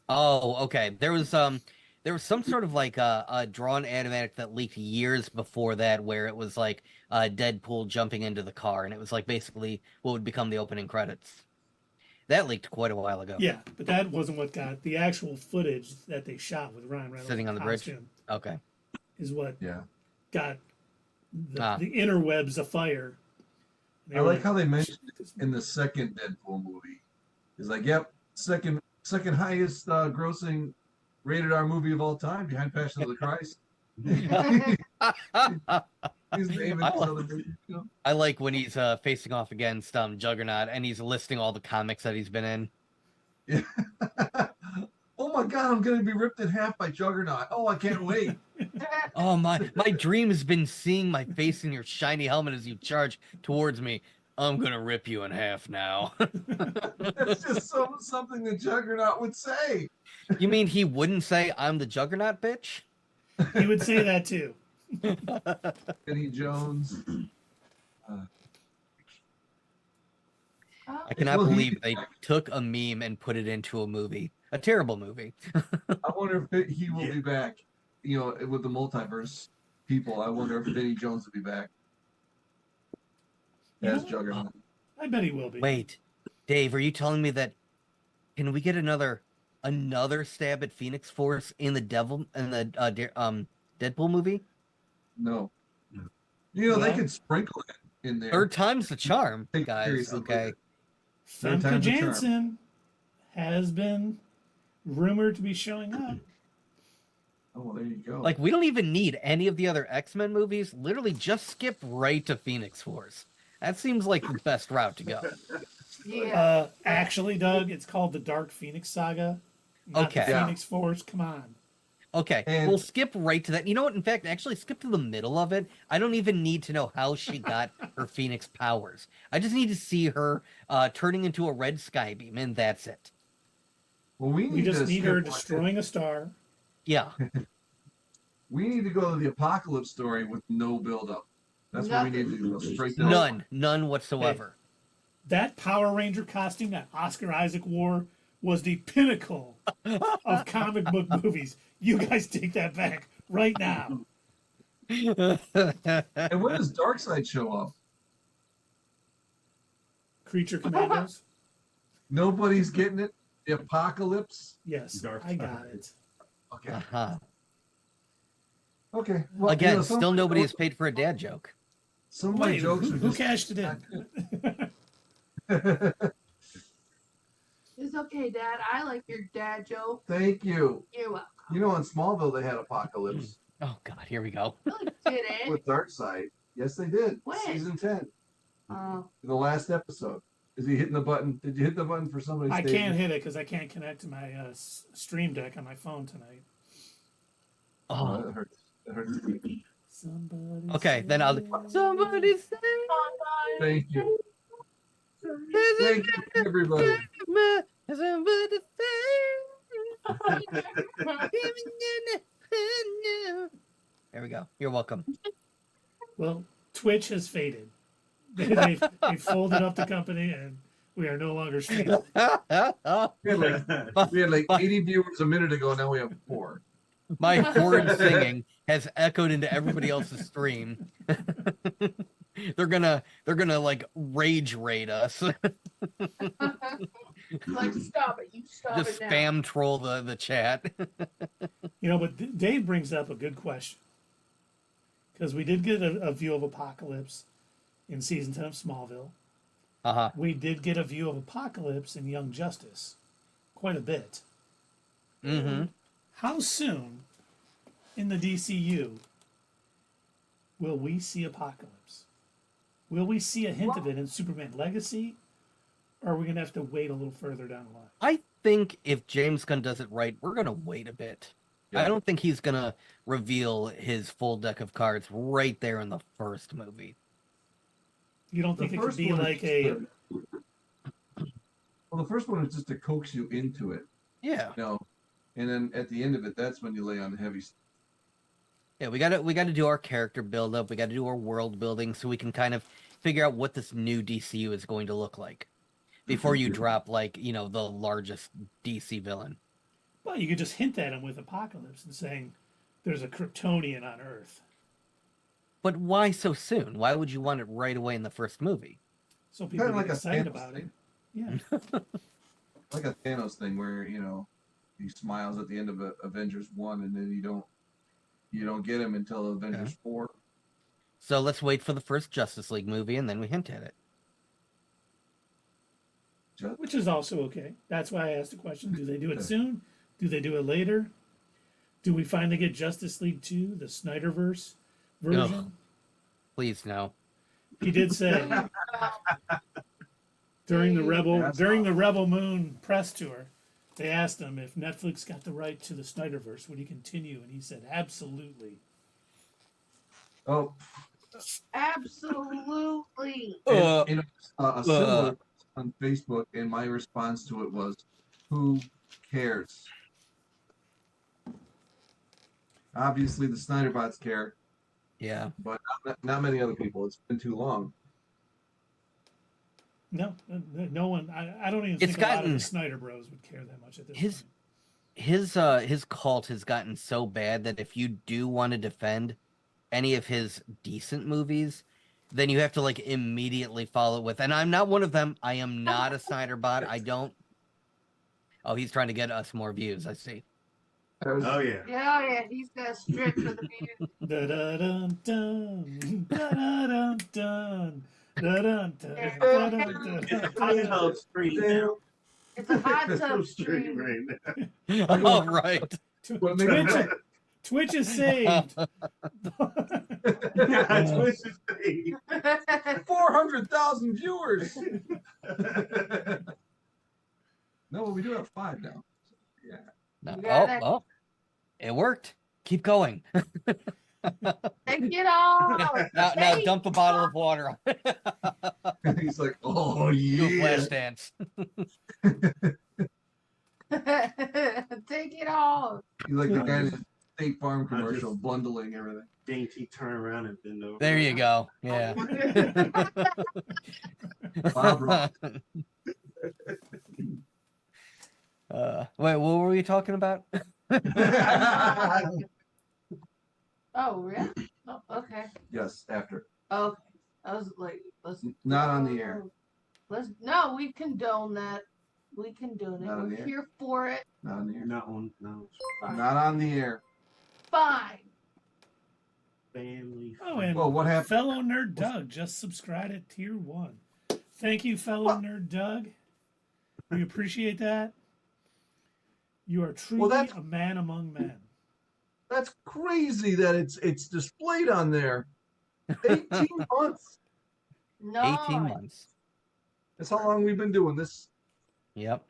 Oh, okay. There was some sort of like a drawn animatic that leaked years before that, where it was like Deadpool jumping into the car, and it was like basically what would become the opening credits. That leaked quite a while ago. Yeah, but that wasn't what got the actual footage that they shot with Ryan Reynolds Sitting on the bridge? costume Okay. is what Yeah. got the interwebs afire. I like how they mentioned it in the second Deadpool movie. It's like, yep, second highest grossing rated R movie of all time, behind Passion of the Christ. He's naming I his like- other movies, you know? I like when he's facing off against Juggernaut, and he's listing all the comics that he's been in. Oh my God, I'm gonna be ripped in half by Juggernaut. Oh, I can't wait. Oh my dream has been seeing my face in your shiny helmet as you charge towards me. I'm gonna rip you in half now. That's just something that Juggernaut would say. You mean he wouldn't say I'm the Juggernaut, bitch? He would say that too. Eddie Jones. I cannot Well, believe they took a meme and put it into a movie. A terrible movie. I wonder if he will be back. You know, with the multiverse people, I wonder if Eddie Jones will be back as Juggernaut. I bet he will be. Wait, Dave, are you telling me that can we get another stab at Phoenix Force in the Deadpool movie? No. You know, they Well- could sprinkle it in there. Third time's the charm, Take it guys. seriously with Okay. it. Third Femke time's the charm. Jansen has been rumored to be showing up. Oh, there you go. Like, we don't even need any of the other X-Men movies. Literally, just skip right to Phoenix Force. That seems like the best route to go. Yeah. Actually, Doug, it's called the Dark Phoenix Saga. Not Okay. the Yeah. Phoenix Force. Come on. Okay, And- we'll skip right to that. You know what? In fact, actually, skip to the middle of it. I don't even need to know how she got her Phoenix powers. I just need to see her turning into a red skybeam, and that's it. well, we We just to need skip her one. destroying a star. Yeah. We need to go to the apocalypse story with no build-up. That's what we need to do. Go straight to None whatsoever. That Power Ranger costume that Oscar Isaac wore was the pinnacle of comic book movies. You guys take that back right now. And when does Darkseid show up? Creature Commandos. Nobody's getting it. The apocalypse. Yes, Dark I got side. it. Okay. Uh-huh. Okay. Well, Again, some still of my nobody jokes- has paid for a dad joke. Some of my Wait, jokes are who just cashed it not in? good. It's okay, Dad. I like your dad joke. Thank you. You're welcome. You know, in Smallville, they had Apocalypse Oh God, here we go. Really didn't. with Darkseid. Yes, they did. When? Season 10, Oh. the last episode. Is he hitting the button? Did you hit the button for somebody's I statement? can't hit it because I can't connect to my stream deck on my phone tonight. Oh, Oh, that hurts. That hurts. Somebody okay. Then I'll. say- Somebody say. Thank you. Thank you, everybody. Somebody say. There we go. You're welcome. Well, Twitch has faded. They folded up the company, and we are no longer streaming. We had like 80 viewers a minute ago. Now we have 4. My horrid singing has echoed into everybody else's stream. They're gonna like rage raid us. Like, stop it. You stop Just it now. spam troll the chat. You know, but Dave brings up a good question. Because we did get a view of Apocalypse in season 10 of Smallville. Uh-huh. We did get a view of Apocalypse in Young Justice. Quite a bit. Mm-hmm. How soon in the DCU will we see Apocalypse? Will we see a hint of it in Superman Legacy? Or are we going to have to wait a little further down the line? I think if James Gunn does it right, we're gonna wait a bit. Yeah. I don't think he's gonna reveal his full deck of cards right there in the first movie. You don't The think it could first be one like is a... Well, the first one is just to coax you into it, Yeah. you know, and then at the end of it, that's when you lay on the heavy stuff. Yeah, we gotta do our character build up, we gotta do our world building so we can kind of figure out what this new DCU is going to look like before you drop like, you know, the largest DC villain. Well, you could just hint at him with Apocalypse and saying there's a Kryptonian on Earth. But why so soon? Why would you want it right away in the first movie? So people Kinda get like a excited Thanos about it. thing. Yeah. Like a Thanos thing where, you know, he smiles at the end of Avengers 1 and then you don't get him until Avengers 4. So let's wait for the first Justice League movie and then we hint at it. Which is also okay. That's why I asked the question. Do they do it soon? Do they do it later? Do we finally get Justice League 2, the Snyderverse version? Ugh. Please no. He did say during the Rebel Moon press tour, they asked him if Netflix got the right to the Snyderverse, would he continue? And he said, absolutely. Oh, Absolutely. and, you know, a similar on Facebook, and my response to it was, "Who cares?" Obviously, the Snyderbots care, Yeah. but not many other people. It's been too long. No, no one. I don't even It's think a lot of gotten- the Snyder Bros would care that much at this point. His cult has gotten so bad that if you do want to defend any of his decent movies, then you have to like immediately follow it with, and I'm not one of them. I am not a Snyder bot. I don't. Oh, he's trying to get us more views. I see. Oh yeah. Yeah, he's got strict for the views. Da da dun dun da da dun dun da dun dun It's a hot tub stream now. It's a hot It's tub stream stream. right now. Oh, right. Well, maybe- Twitch is saved. Yeah, Twitch is big. 400,000 viewers. No, we do have 5 now. Yeah. No. Yeah, Oh, it worked. Keep going. Take it all. Now dump a bottle of water on it. He's like, oh Do a yeah. flash dance. Take it all. He's like the guy in the State Farm commercial, bundling everything. Dainty turn around and bend over. There you go. Yeah. Bob Ross. Wait, what were we talking about? Oh, really? Oh, okay. Yes, after. Okay. I was like, let's Not on the air. No, we condone that. We condone it. Not on the We're air. here for it. Not on the air. Not on. No. Not on the air. Fine. family. Oh, and Well, what happened? fellow nerd Doug just subscribed at tier 1. Thank you, fellow nerd Doug. We appreciate that. You are truly a man among men. That's crazy that it's displayed on there. 18 months. No. 18 months. That's how long we've been doing this. Yep.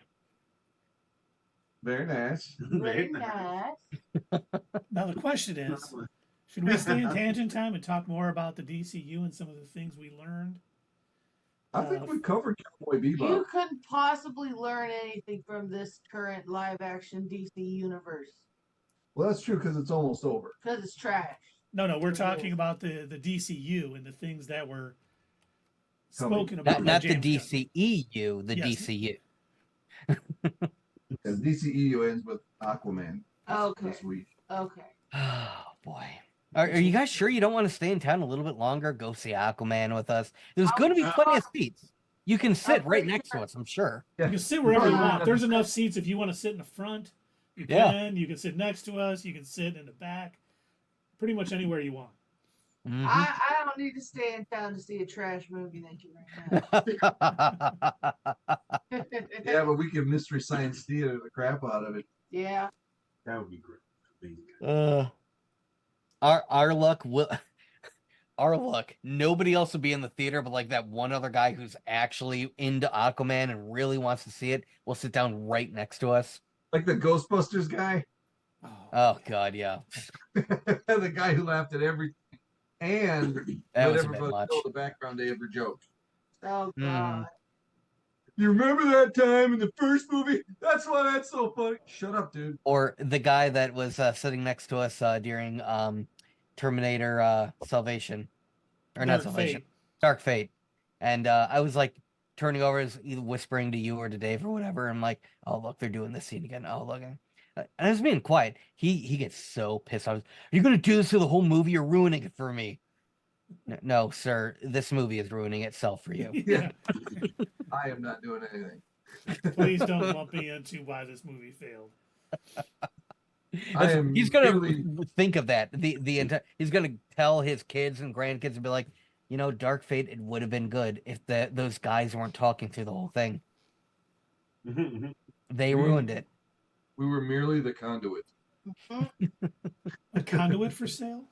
Very nice. Very nice. Now the question is, should we stay in tangent time and talk more about the DCU and some of the things we learned? I think we covered Cowboy Bebop. You couldn't possibly learn anything from this current live action DC universe. Well, that's true because it's almost over. Because it's trash. No, we're talking about the DCU and the things that were spoken about. Not by the James Gunn. DCEU, the Yes. DCU. Because DCEU ends with Aquaman Okay. this week. Okay. Oh, boy. Are you guys sure you don't want to stay in town a little bit longer? Go see Aquaman with us. There's going to be plenty of seats. You can sit right next to us, I'm sure. You can sit wherever you want. There's enough seats if you want to sit in the front. You can. Yeah. You can sit next to us. You can sit in the back. Pretty much anywhere you want. Mhm. I don't need to stay in town to see a trash movie. Thank you very much. Yeah, but we can Mystery Science Theater the crap out of it. Yeah. That would be great. Amazing. Our luck will. Our luck. Nobody else will be in the theater, but like that one other guy who's actually into Aquaman and really wants to see it will sit down right next to us. Like the Ghostbusters guy. Oh God, yeah. The guy who laughed at everything and That let was a bit everybody much. know the background to every joke. Oh God. You remember that time in the first movie? That's why that's so funny. Shut up, dude. Or the guy that was sitting next to us during Terminator Salvation, or not Dark Salvation, Fate. Dark Fate, and I was like turning over, either whispering to you or to Dave or whatever. I'm like, oh look, they're doing this scene again. Oh look, and I was being quiet. He gets so pissed. Are you gonna do this through the whole movie? You're ruining it for me. No, sir, this movie is ruining itself for you. Yeah. I am not doing anything. Please don't lump me into why this movie failed. He's gonna think of that. The entire he's gonna tell his kids and grandkids and be like, you know, Dark Fate, it would have been good if those guys weren't talking through the whole thing. They ruined it. We were merely the conduit. A conduit for sale?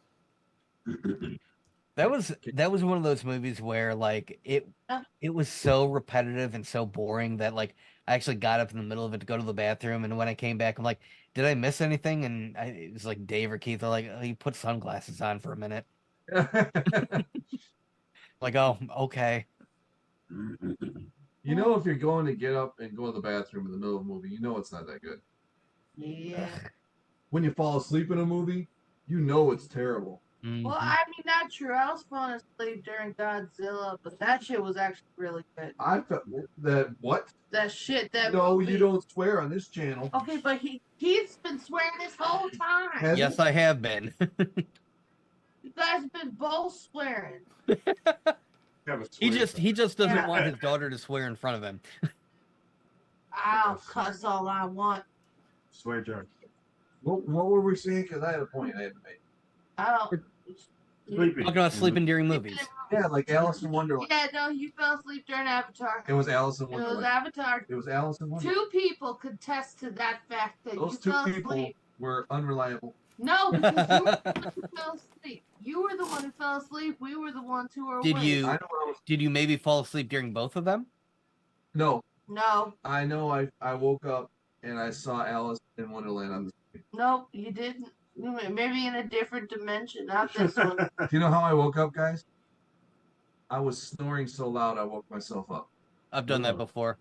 That was one of those movies where like it was so repetitive and so boring that like I actually got up in the middle of it to go to the bathroom, and when I came back, I'm like, did I miss anything? And it was like Dave or Keith. They're like, oh, you put sunglasses on for a minute. Like, oh, okay. You know, if you're going to get up and go to the bathroom in the middle of a movie, you know it's not that good. Yeah. When you fall asleep in a movie, you know it's terrible. Mhm. Well, I mean, not true. I was falling asleep during Godzilla, but that shit was actually really good. I felt that what? That shit, that No, movie. you don't swear on this channel. Okay, but he's been swearing this whole time. Has Yes, I have been. You guys have been both swearing. He just doesn't Yeah. want his daughter to swear in front of him. I'll cuss all I want. Swear jar. What were we saying? Because I had a point I had to make. I don't. Sleeping. Talking about sleeping during movies. Yeah, like Alice in Wonderland. Yeah, no, you fell asleep during Avatar. It was Alice in It was Wonderland. Avatar. It was Alice in Wonderland. 2 people could to that fact that Those you 2 fell people asleep. were unreliable. No, because you were the one who fell asleep. You were the one who fell asleep. We were the ones who were Did awake. you I know I was. did you maybe fall asleep during both of them? No, No, I know. I woke up and I saw Alice in Wonderland on the screen. nope, you didn't. Maybe in a different dimension, not this one. Do you know how I woke up, guys? I was snoring so loud I woke myself up I've done that before.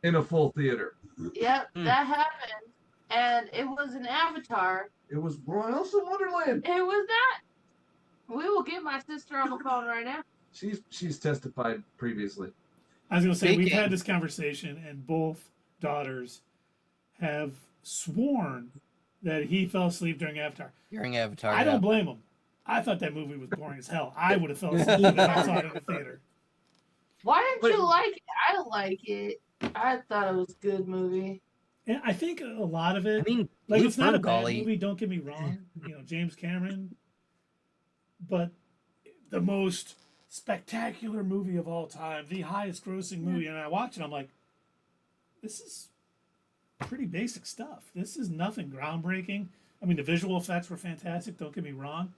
in a full theater. Yep, Hmm. that happened. And it was an Avatar. It was Alice in Wonderland. It was that. We will get my sister on the phone right now. She's testified previously. I was going to say, we've Speaking- had this conversation, and both daughters have sworn that he fell asleep during Avatar. During Avatar. I yeah. don't blame him. I thought that movie was boring as hell. I would have fell asleep if I saw it in the theater. Why didn't But- you like it? I like it. I thought it was a good movie. And I think a lot of I it, mean, like, Luke it's not a bad Ferngully- movie, don't get me wrong. You know, James Cameron, but the most spectacular movie of all time, the highest grossing movie, and I watch it, I'm like, this is pretty basic stuff. This is nothing groundbreaking. I mean, the visual effects were fantastic, don't get me wrong,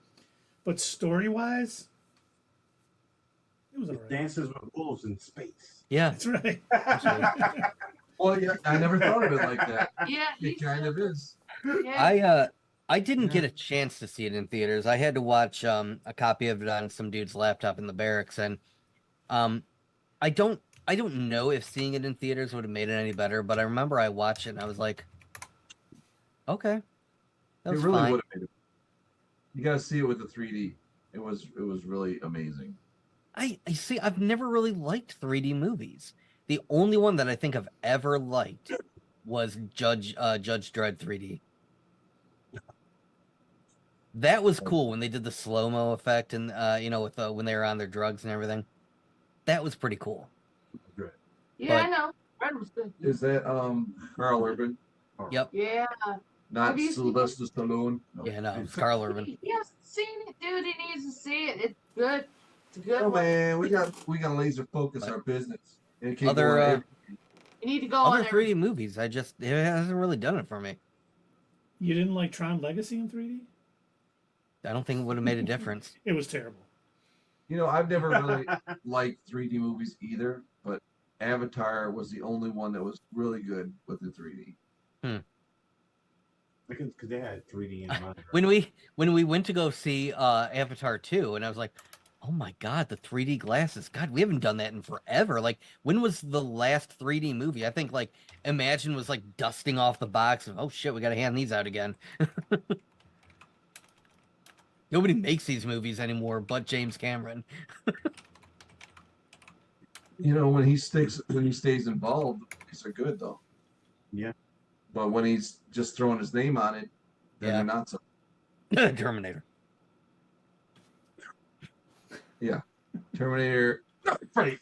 but story-wise, it was all right. Dances with Wolves in space. Yeah. That's right. Well, yeah, I never thought of it like that. Yeah, It kind of is. Yeah. I didn't Yeah. get a chance to see it in theaters. I had to watch a copy of it on some dude's laptop in the barracks, and I don't know if seeing it in theaters would have made it any better, but I remember I watched it and I was like, okay, that It was really fine. would have made it. You got to see it with the 3D. It was really amazing. I see. I've never really liked 3D movies. The only one that I think I've ever liked was Judge Dredd 3D. That was cool when they did the slow-mo effect and with when they were on their drugs and everything. That was pretty cool. Yeah, I but- know. Red was good. Is that Carl Urban? Yep. Yeah. Not Have you seen Sylvester Stallone? No. Yeah, no, it's Carl Urban. He hasn't seen it, dude. He needs to see it. It's good. It's a good Oh one. man, we got laser focus our business. It can't Other, go on You need to go Other on there. 3D movies, it hasn't really done it for me. You didn't like Tron Legacy in 3D? I don't think it would have made a difference. It was terrible. I've never really liked 3D movies either, but Avatar was the only one that was really good with the 3D. Because they had 3D in mind. When we went to go see Avatar 2, and I was like, oh my god, the 3D glasses. God, we haven't done that in forever. Like, when was the last 3D movie? I think like Imagine was like dusting off the box and oh shit, we gotta hand these out again. Nobody makes these movies anymore but James Cameron. When he stays involved, these are good though. Yeah. But when he's just throwing his name on it, then Yeah. they're not so. Terminator. Terminator. Freddy.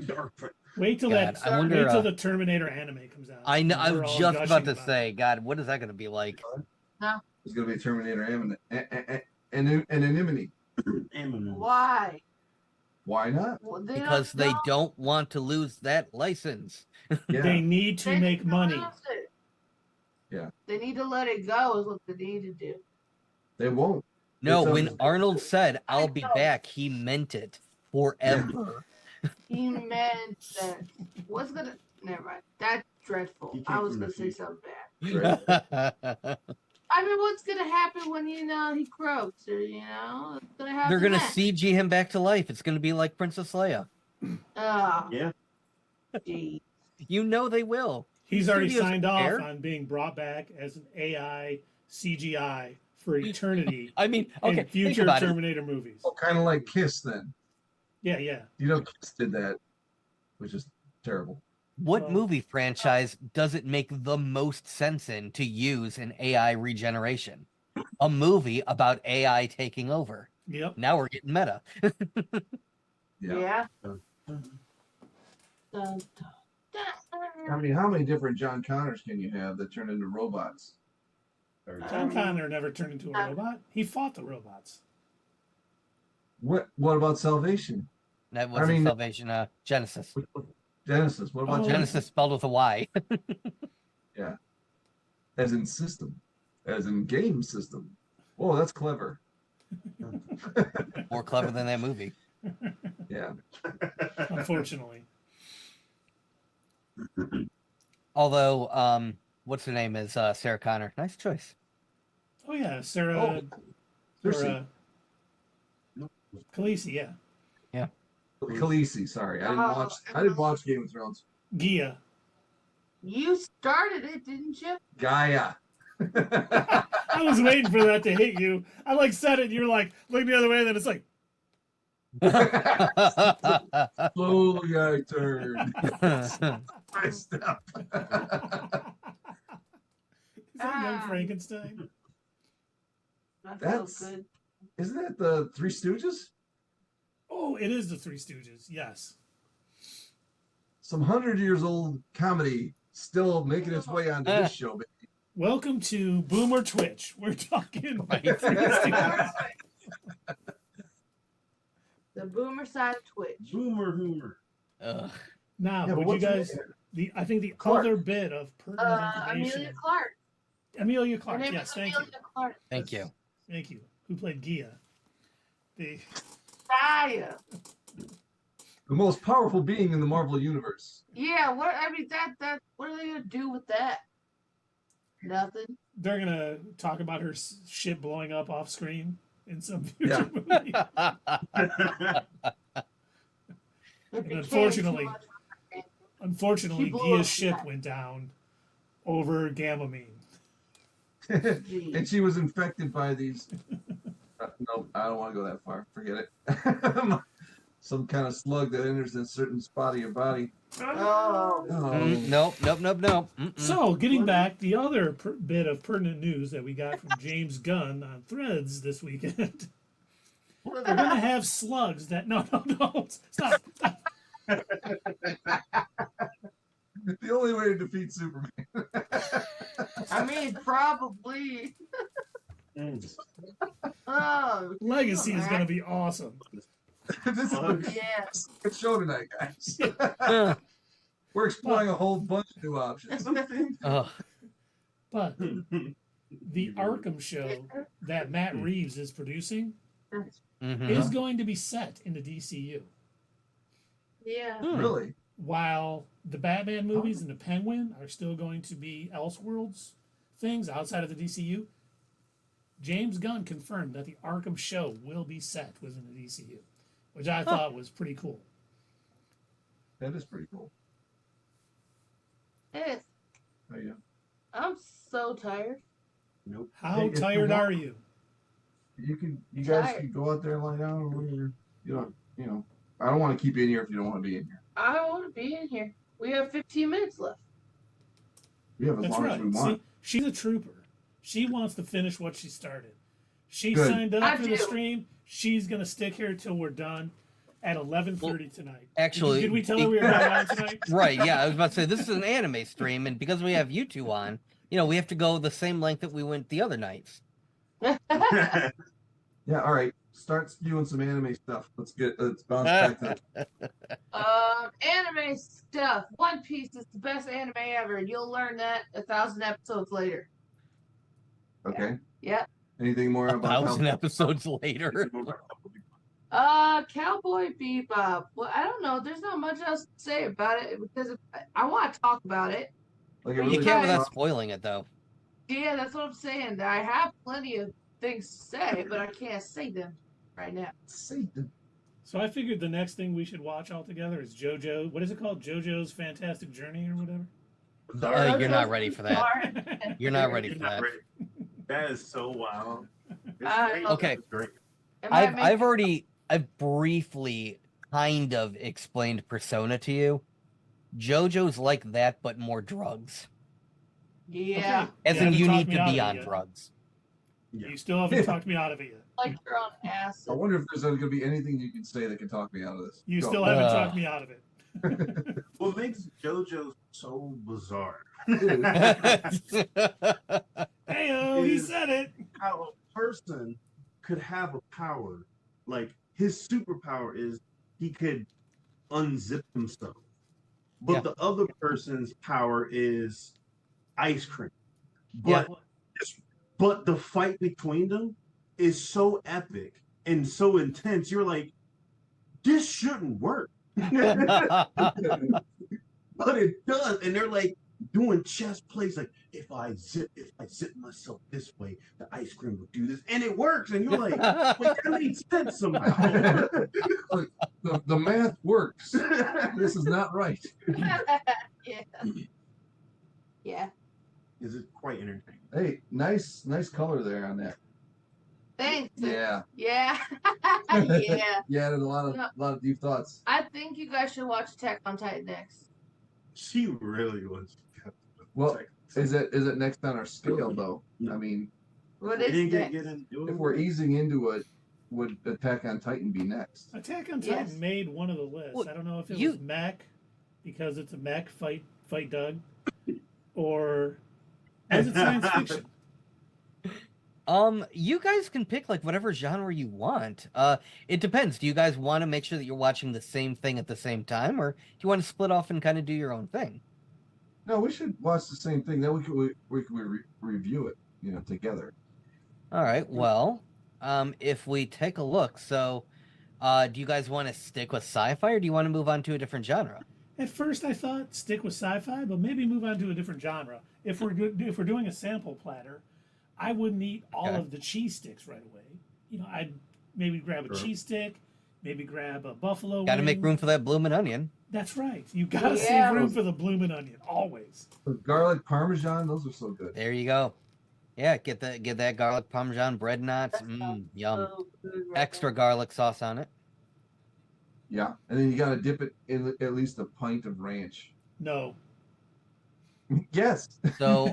Dark Freddy. Wait till God, that. I wonder, wait till the Terminator anime comes out. I know. I We're was all just about gushing to say, God, what is that going to be like? There's gonna be a Terminator anonymity. Eminem. Why? Why not? Well, Because they don't want to lose that license. Yeah. They need to They make need to money. lose it. Yeah. They need to let it go is what they need to do. They won't. No, It's when un- Arnold said, I'll be know. back, he meant it forever. He meant that. What's gonna? Never mind. That's dreadful. He came I was from the gonna say future. something bad. Right. I mean, what's gonna happen when he croaks or what's gonna happen? They're going to next? CG him back to life. It's going to be like Princess Leia. Oh, Yeah. gee. You know they will. He's already Studios signed don't off care. on being brought back as an AI CGI for eternity I mean, okay, in think future about it. Terminator movies. Oh, kind of like Kiss then. Yeah, yeah. Kiss did that, which is terrible. What Well- movie franchise does it make the most sense in to use an AI regeneration? A movie about AI taking over. Yep. Now we're getting meta. Yeah. Dun, dun, I dun. mean, how many different John Connors can you have that turn into robots? John Connor never turned into a robot. He fought the robots. What about Salvation? That wasn't mean- Salvation. Genesis. Genesis. What about Oh. Genesis spelled with a Y. As in system, as in game system? Oh, that's clever. More clever than that movie. Yeah. Unfortunately. Although, what's her name is Sarah Connor. Nice choice. Oh yeah, Sarah Oh, or Cersei. Khaleesi, yeah. Khaleesi. Sorry, I didn't watch Game of Thrones. Gia. You started it, didn't you? Gaia. I was waiting for that to hit you. I like said it, and you were like looking the other way, and then it's like Slowly I turned. I step. is that Young Frankenstein? That That's- feels good. Isn't that the Three Stooges? Oh, it is the Three Stooges. Yes. Some 100 years old comedy still making its way onto this show, baby. Welcome to Boomer Twitch. We're talking Right. Three Stooges. The boomer side of Twitch. Boomer Hoomer. Ugh. Now, Yeah, but would you what's her guys? name? I think the Clark. other bit of pertinent information. Amelia Clark. Amelia Her Clark. name Yes, is thank Amelia you. Clark. Thank you. Thank you. Who played Gia? The Saya. The most powerful being in the Marvel universe. Yeah, what I mean that what are they gonna do with that? Nothing. they're gonna talk about her ship blowing up off screen in some Yeah. future movie. It became unfortunately- too much for her. Unfortunately, She blew Gia's up ship that. went down over Gamamine. And she was infected by these. No, I don't want to go that far. Forget it. Some kind of slug that enters a certain spot of your body. Oh. Oh. Nope. Mm-mm. So, getting back, the other bit of pertinent news that we got from James Gunn on Threads this weekend. They're gonna have slugs that no, stop. The only way to defeat Superman. I mean, probably. Oh. Legacy is gonna be awesome. This is a Yeah. good show tonight, guys. Ugh. We're exploring a whole bunch of new options. Ugh. But the Arkham show that Matt Reeves is producing Mhm. is going to be set in the DCU. Yeah. Hmm. Really? While the Batman movies and the Penguin are still going to be Elseworlds things outside of the DCU, James Gunn confirmed that the Arkham show will be set within the DCU, which I thought was pretty cool. That is pretty cool. Yes. Oh, yeah. I'm so tired. Nope. How Hey, if you tired want- are you? You guys Tired. can go out there and lie down or whatever. I don't want to keep you in here if you don't want to be in here. I want to be in here. We have 15 minutes left. We have as That's long right. as we want. See, she's a trooper. She wants to finish what she started. She Good. signed up I for the do. stream. She's gonna stick here till we're done at 11:30 tonight. Actually, did we tell her we were going on tonight? Right, yeah, I was about to say this is an anime stream, and because we have you two on, we have to go the same length that we went the other nights. Yeah, all right. Start spewing some anime stuff. Let's bounce back to Anime stuff. One Piece is the best anime ever, and you'll learn that 1,000 episodes later. Okay. Yep. Anything more about 1,000 episodes later. Cowboy Bebop. Well, I don't know. There's not much else to say about it because I want to talk about it. Like You You really can't guys- without spoiling it, though. Yeah, that's what I'm saying. I have plenty of things to say, but I can't say them right now. Satan. So I figured the next thing we should watch all together is JoJo. What is it called? JoJo's Fantastic Journey or whatever. You're not ready for that. You're not ready You're for not that. ready. That is so wild. It's great. Okay. It's great. It might I've briefly kind of explained Persona to you. JoJo's like that, but more drugs. Yeah. As You in, haven't you talked need me to out be of it on yet. drugs. You still haven't talked me out of it yet. Like you're on I acid. wonder if there's going to be anything you can say that can talk me out of this. You Go. still haven't Uh. talked me out of it. What makes JoJo so bizarre Heyo, he Is- said it. how a person could have a power, like his superpower is he could unzip himself, but Yeah. the other person's power is ice cream. Yeah. But the fight between them is so epic and so intense. You're like, this shouldn't work. But it does, and they're like doing chess plays. Like if I zip myself this way, the ice cream will do this, and it works. And you're like, wait, that makes sense somehow. The math works. This is not right. Yeah. Yeah. Is it quite entertaining? Hey, nice color there on that. Thanks. Yeah. Yeah. Yeah. You added a lot of deep thoughts. I think you guys should watch Attack on Titan next. She really was. Well, is it next on our scale though? I mean, What We is didn't next? get into if it. we're easing into it, would Attack on Titan be next? Attack on Titan Yes. made one of the lists. Well, I don't know if it you- was mech because it's a mech fight Doug, or is it science fiction? You guys can pick like whatever genre you want. It depends. Do you guys want to make sure that you're watching the same thing at the same time, or do you want to split off and kind of do your own thing? No, we should watch the same thing. Then we could review it, together. All right. Well, if we take a look, so, do you guys want to stick with sci-fi, or do you want to move on to a different genre? At first, I thought stick with sci-fi, but maybe move on to a different genre. If we're doing a sample platter, I wouldn't eat all Okay. of the cheese sticks right away. I'd maybe grab a Sure. cheese stick, maybe grab a buffalo. Got to make wing. room for that bloomin' onion. That's right. You gotta Yeah. save room for the bloomin' onion always. The garlic parmesan, those are so good. There you go. Yeah, get that garlic parmesan bread knots. That sounds Yum. so good right Extra now. garlic sauce on it. Yeah, and then you got to dip it in at least a pint of ranch. No. Yes. So,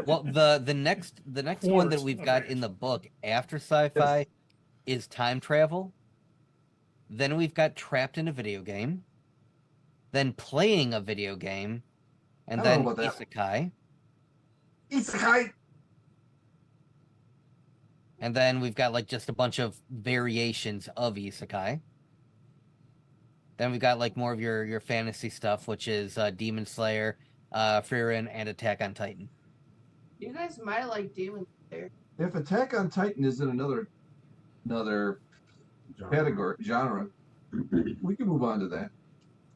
well, the next one that Quart we've of got ranch. in the book after sci-fi is time travel. Then we've got trapped in a video game. Then playing a video game, and I then don't know about that. isekai. Isekai. And then we've got like just a bunch of variations of isekai. Then we've got like more of your fantasy stuff, which is Demon Slayer, Frieren, and Attack on Titan. You guys might like Demon Slayer. If Attack on Titan is in another category genre, we can move on to that.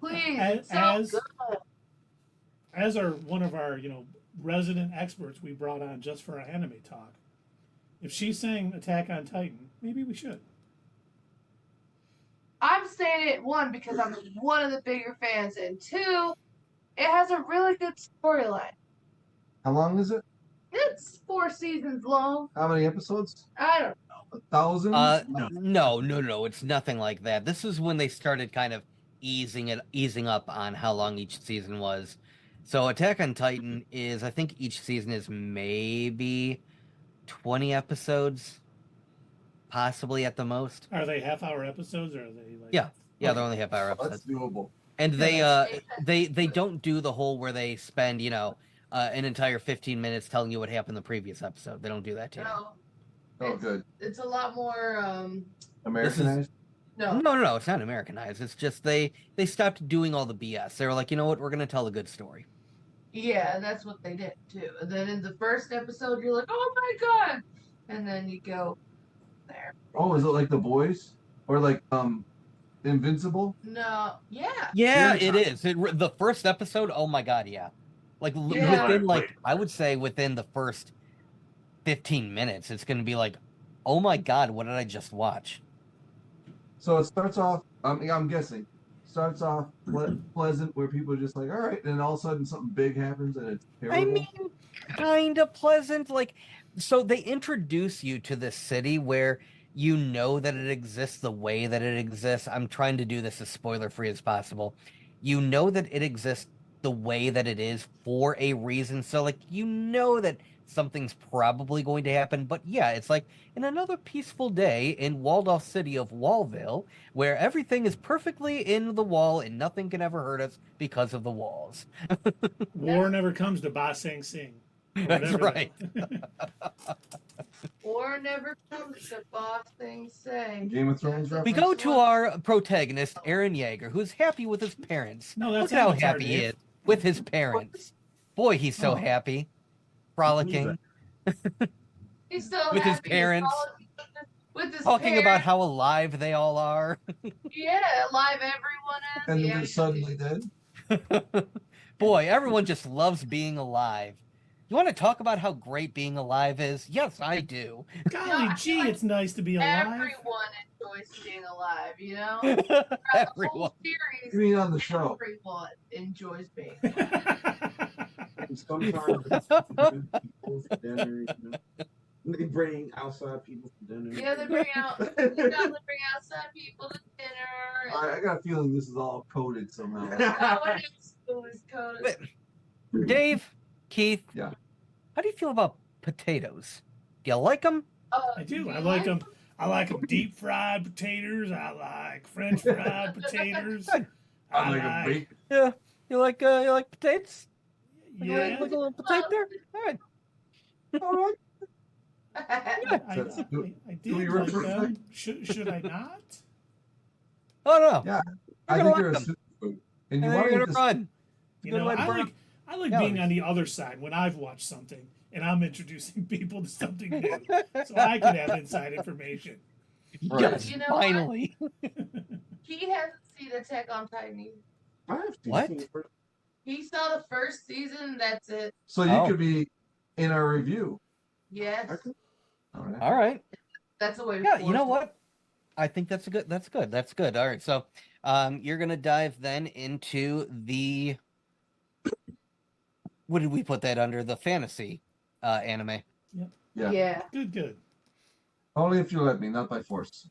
Please, As- it's so as- good. As one of our resident experts we brought on just for our anime talk, if she's saying Attack on Titan, maybe we should. I'm saying it, one, because I'm one of the bigger fans, and two, it has a really good storyline. How long is it? It's 4 seasons long. How many episodes? I don't 1,000? No, it's nothing like that. This is when they started kind of easing up on how long each season was. So Attack on Titan is, I think each season is maybe 20 episodes, possibly at the most. Are they half-hour episodes, or are they like? Yeah. Yeah, Okay. they're only half-hour That's episodes. doable. And Yeah, they don't do the whole where they spend, an entire 15 minutes telling you what happened in the previous episode. They don't do that to you. know. Oh, good. It's a lot more, Americanized? no. No, it's not Americanized. It's just they stopped doing all the BS. They were like, you know what, we're gonna tell a good story. Yeah, and that's what they did, too. And then in the first episode, you're like, oh my god! And then you go there. Oh, is it like The Boys? Or like Invincible? No, yeah. Yeah, Yeah. it is. The first episode, oh my god, yeah. Like Yeah. within like I would say within the first 15 minutes, it's gonna be like, oh my god, what did I just watch? So it starts off, I'm guessing, starts off pleasant where people are just like, all right, and then all of a sudden something big happens and it's terrible. I mean, kind of pleasant. Like, so they introduce you to this city where you know that it exists the way that it exists. I'm trying to do this as spoiler free as possible. You know that it exists the way that it is for a reason. So, like, you know that something's probably going to happen. But yeah, it's like in another peaceful day in walled off city of Wallville, where everything is perfectly in the wall and nothing can ever hurt us because of the walls. War never comes to Ba Sing Sing. or That's whatever right. War never comes to boss things say. Game of Thrones That's We reference? go to our protagonist, Aaron Yeager, who's happy with his parents. No, Look that's at how Avatar, happy he Dave. is with his parents. Boy, he's so Oh. happy. Frolicking, He's so With his happy parents. with his talking about parents. how alive they all are. Yeah, alive everyone is. And then yeah. they're suddenly dead? Boy, everyone just loves being alive. You want to talk about how great being alive is? Yes, I do. Golly gee, it's nice to be alive. Everyone enjoys being alive, you know? Throughout the Everyone. whole series, You mean on the show? everyone enjoys being And sometimes it's good people for dinner, They bring outside people for dinner. Yeah, they bring out outside people to dinner. I got a feeling this is all coded somehow. Oh, it's always coded. Dave, Keith, Yeah. how do you feel about potatoes? Do you like them? I do. I like them. I like them deep fried potatoes. I like French fried potatoes. I like a bacon. Yeah, you like potatoes? Yeah. Like a little potato there? All right. All right. I Do we did like represent- them. Should I not? Oh no. Yeah, You're I gonna think like they're a them. superfood. And you And want you're to gonna run. It's a You good know, way to I burn. like being on the other side when I've watched something and I'm introducing people to something new, so I can have inside information. Right. Yes, You know what? finally. He hasn't seen Attack on Titan either. I have to What? see it first. He saw the first season. That's it. So you Oh. could be in our review. Yes, Okay. All right. All right. that's a way to. Yeah, you force know it. what? I think that's good. That's good. All right. So you're gonna dive then into the what did we put that under? The fantasy anime. Yeah. Yeah. Good. Only if you let me, not by force.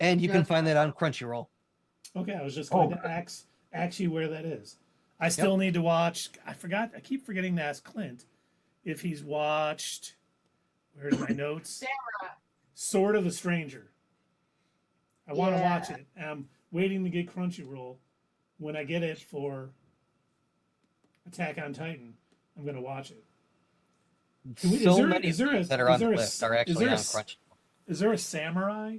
And you can Just find that on Crunchyroll. Okay, I was just going to ask you where that is. I still need to watch. I keep forgetting to ask Clint if he's watched. Where's my notes? Samurai. Sword of the Stranger. I want to Yeah. watch it. I'm waiting to get Crunchyroll. When I get it for Attack on Titan, I'm going to watch it. So many that are on the there a- list are is actually there on a- Crunchyroll. Is there a samurai?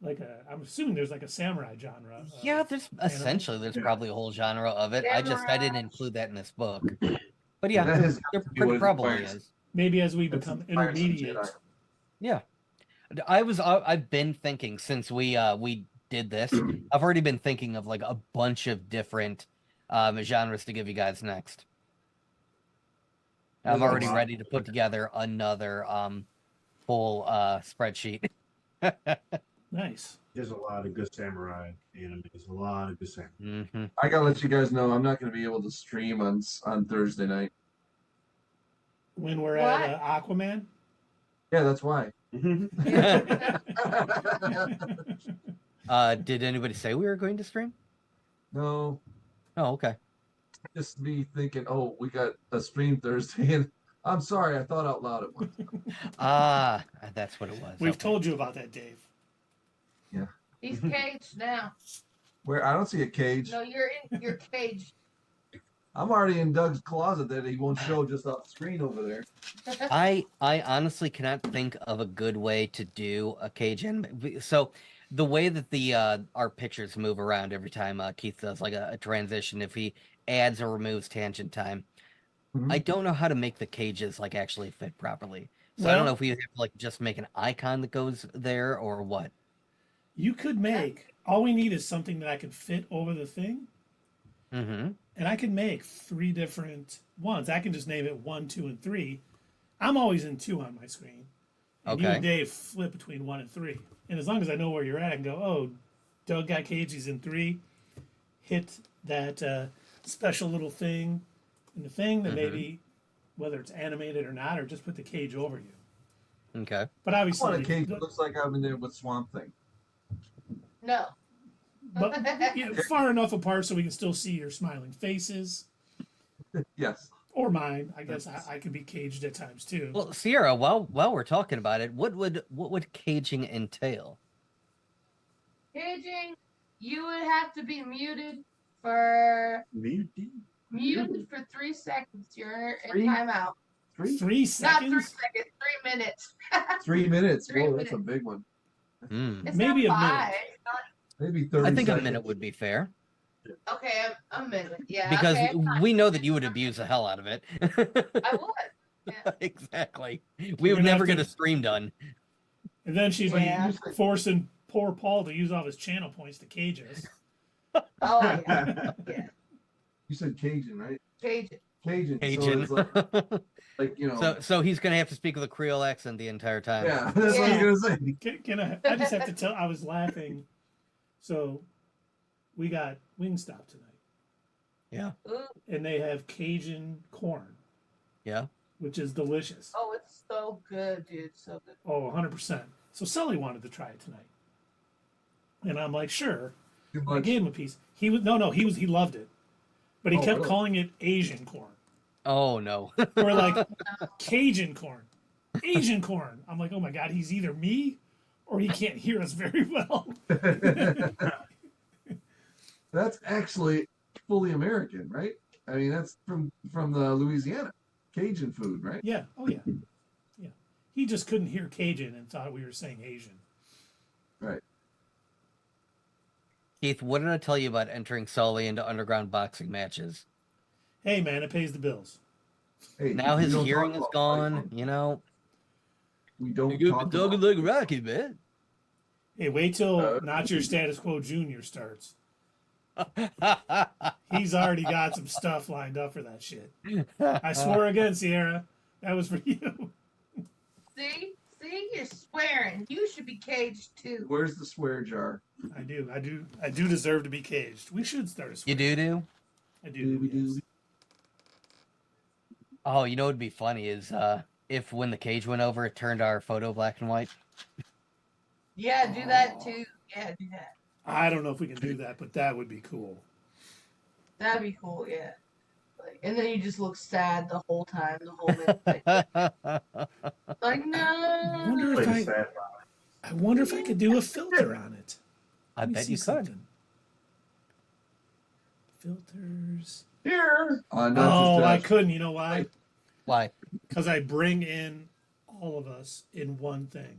I'm assuming there's like a samurai genre. of Yeah, there's anime. essentially there's probably a whole genre of it. I Samurai. didn't incle that in this book. But yeah, That is there what it probably inspires. is. Maybe as we That's become inspired some intermediate. Jedi. Yeah. I've been thinking since we did this, I've already been thinking of like a bunch of different genres to give you guys next. I'm already ready to put together another full spreadsheet. Nice. There's a lot of good samurai anime. There's a lot of good samurai. Mm-hmm. I gotta let you guys know I'm not gonna be able to stream on Thursday night. When we're What? at Aquaman. Yeah, that's why. Did anybody say we were going to stream? No, Oh, okay. just me thinking, oh, we got a stream Thursday, and I'm sorry, I thought out loud at once. Ah, that's what it was. We've Okay. told you about that, Dave. He's caged now. Where I don't see a cage. No, you're in your cage. I'm already in Doug's closet that he won't show just off screen over there. I honestly cannot think of a good way to do a cage anime. So the way that the our pictures move around every time Keith does like a transition, if he adds or removes tangent time, Mhm. I don't know how to make the cages like actually fit properly. So I don't Well- know if we have to like just make an icon that goes there or what. You could make, all we need is something that I can fit over the thing, Mm-hmm. and I can make 3 different ones. I can just name it 1, 2, and 3. I'm always in 2 on my screen. And you Okay. and Dave flip between 1 and 3. And as long as I know where you're at, I can go, oh, Doug got cage, he's in 3. Hit that special little thing in the thing that Mhm. maybe, whether it's animated or not, or just put the cage over you. Okay. But I obviously, want a cage that looks like I'm in there with Swamp Thing. No. but far enough apart so we can still see your smiling faces. Yes. Or mine. I guess I could be caged at times too. Well, Sierra, while we're talking about it, what would caging entail? Caging, you would have to be for Muted. 3 seconds. You're in 3? timeout. 3? 3 Not 3 seconds? seconds, 3 minutes. 3 minutes. 3 Whoa, that's a minutes. big one. Hmm. It's Maybe not a minute. 5. It's not- Maybe 30 I think a seconds. minute would be fair Okay, a minute. Yeah. because okay, fine. we know that you would abuse the hell out of it. I would. Yeah. Exactly. We We're would gonna never have get to- a stream done. And then she'd Yeah. be forcing poor Paul to use all his channel points to cage us. Oh, yeah. Yeah. You said Cajun, right? Caging. Cajun. So Cajun. it's like you know. So he's gonna have to speak with a Creole accent the entire time. Yeah, that's what I was gonna say. Can I just have to tell, I was laughing. So we got Wingstop tonight. Yeah. Ooh. And they have Cajun corn, Yeah. which is delicious. Oh, it's so good, dude. So good. Oh, 100%. So Sully wanted to try it tonight. And I'm like, sure. Too I much. gave him a piece. He loved it. But he Oh, kept really? calling it Asian corn. Oh no. We're like, Cajun corn. Asian corn. I'm like, oh my God, he's either me or he can't hear us very well. That's actually fully American, right? I mean, that's from the Louisiana. Cajun food, right? Yeah. Oh yeah. Yeah. He just couldn't hear Cajun and thought we were saying Asian. Right. Keith, what did I tell you about entering Sully into underground boxing matches? Hey man, it pays the bills. Hey, Now we his don't hearing talk is about gone. fighting. You know, We don't you talk talking about like Rocky, man. Hey, wait till Not Your Status Quo Junior starts. He's already got some stuff lined up for that shit. I swore again, Sierra. That was for you. See, you're swearing. You should be caged too. Where's the swear jar? I do deserve to be caged. We should start a You swear. do? I do. Yes. Oh, you know what'd be funny is if when the cage went over, it turned our photo black and white. Yeah, do that too. Yeah, do that. I don't know if we can do that, but that would be cool. That'd be cool. Yeah. Like, and then you just look sad the whole time, the whole minute. Like I wonder no. if I wonder if I could do a filter on it. I Let me bet see you could. something. Filters. Here. Oh, I couldn't. You know why? Why? Because I bring in all of us in one thing,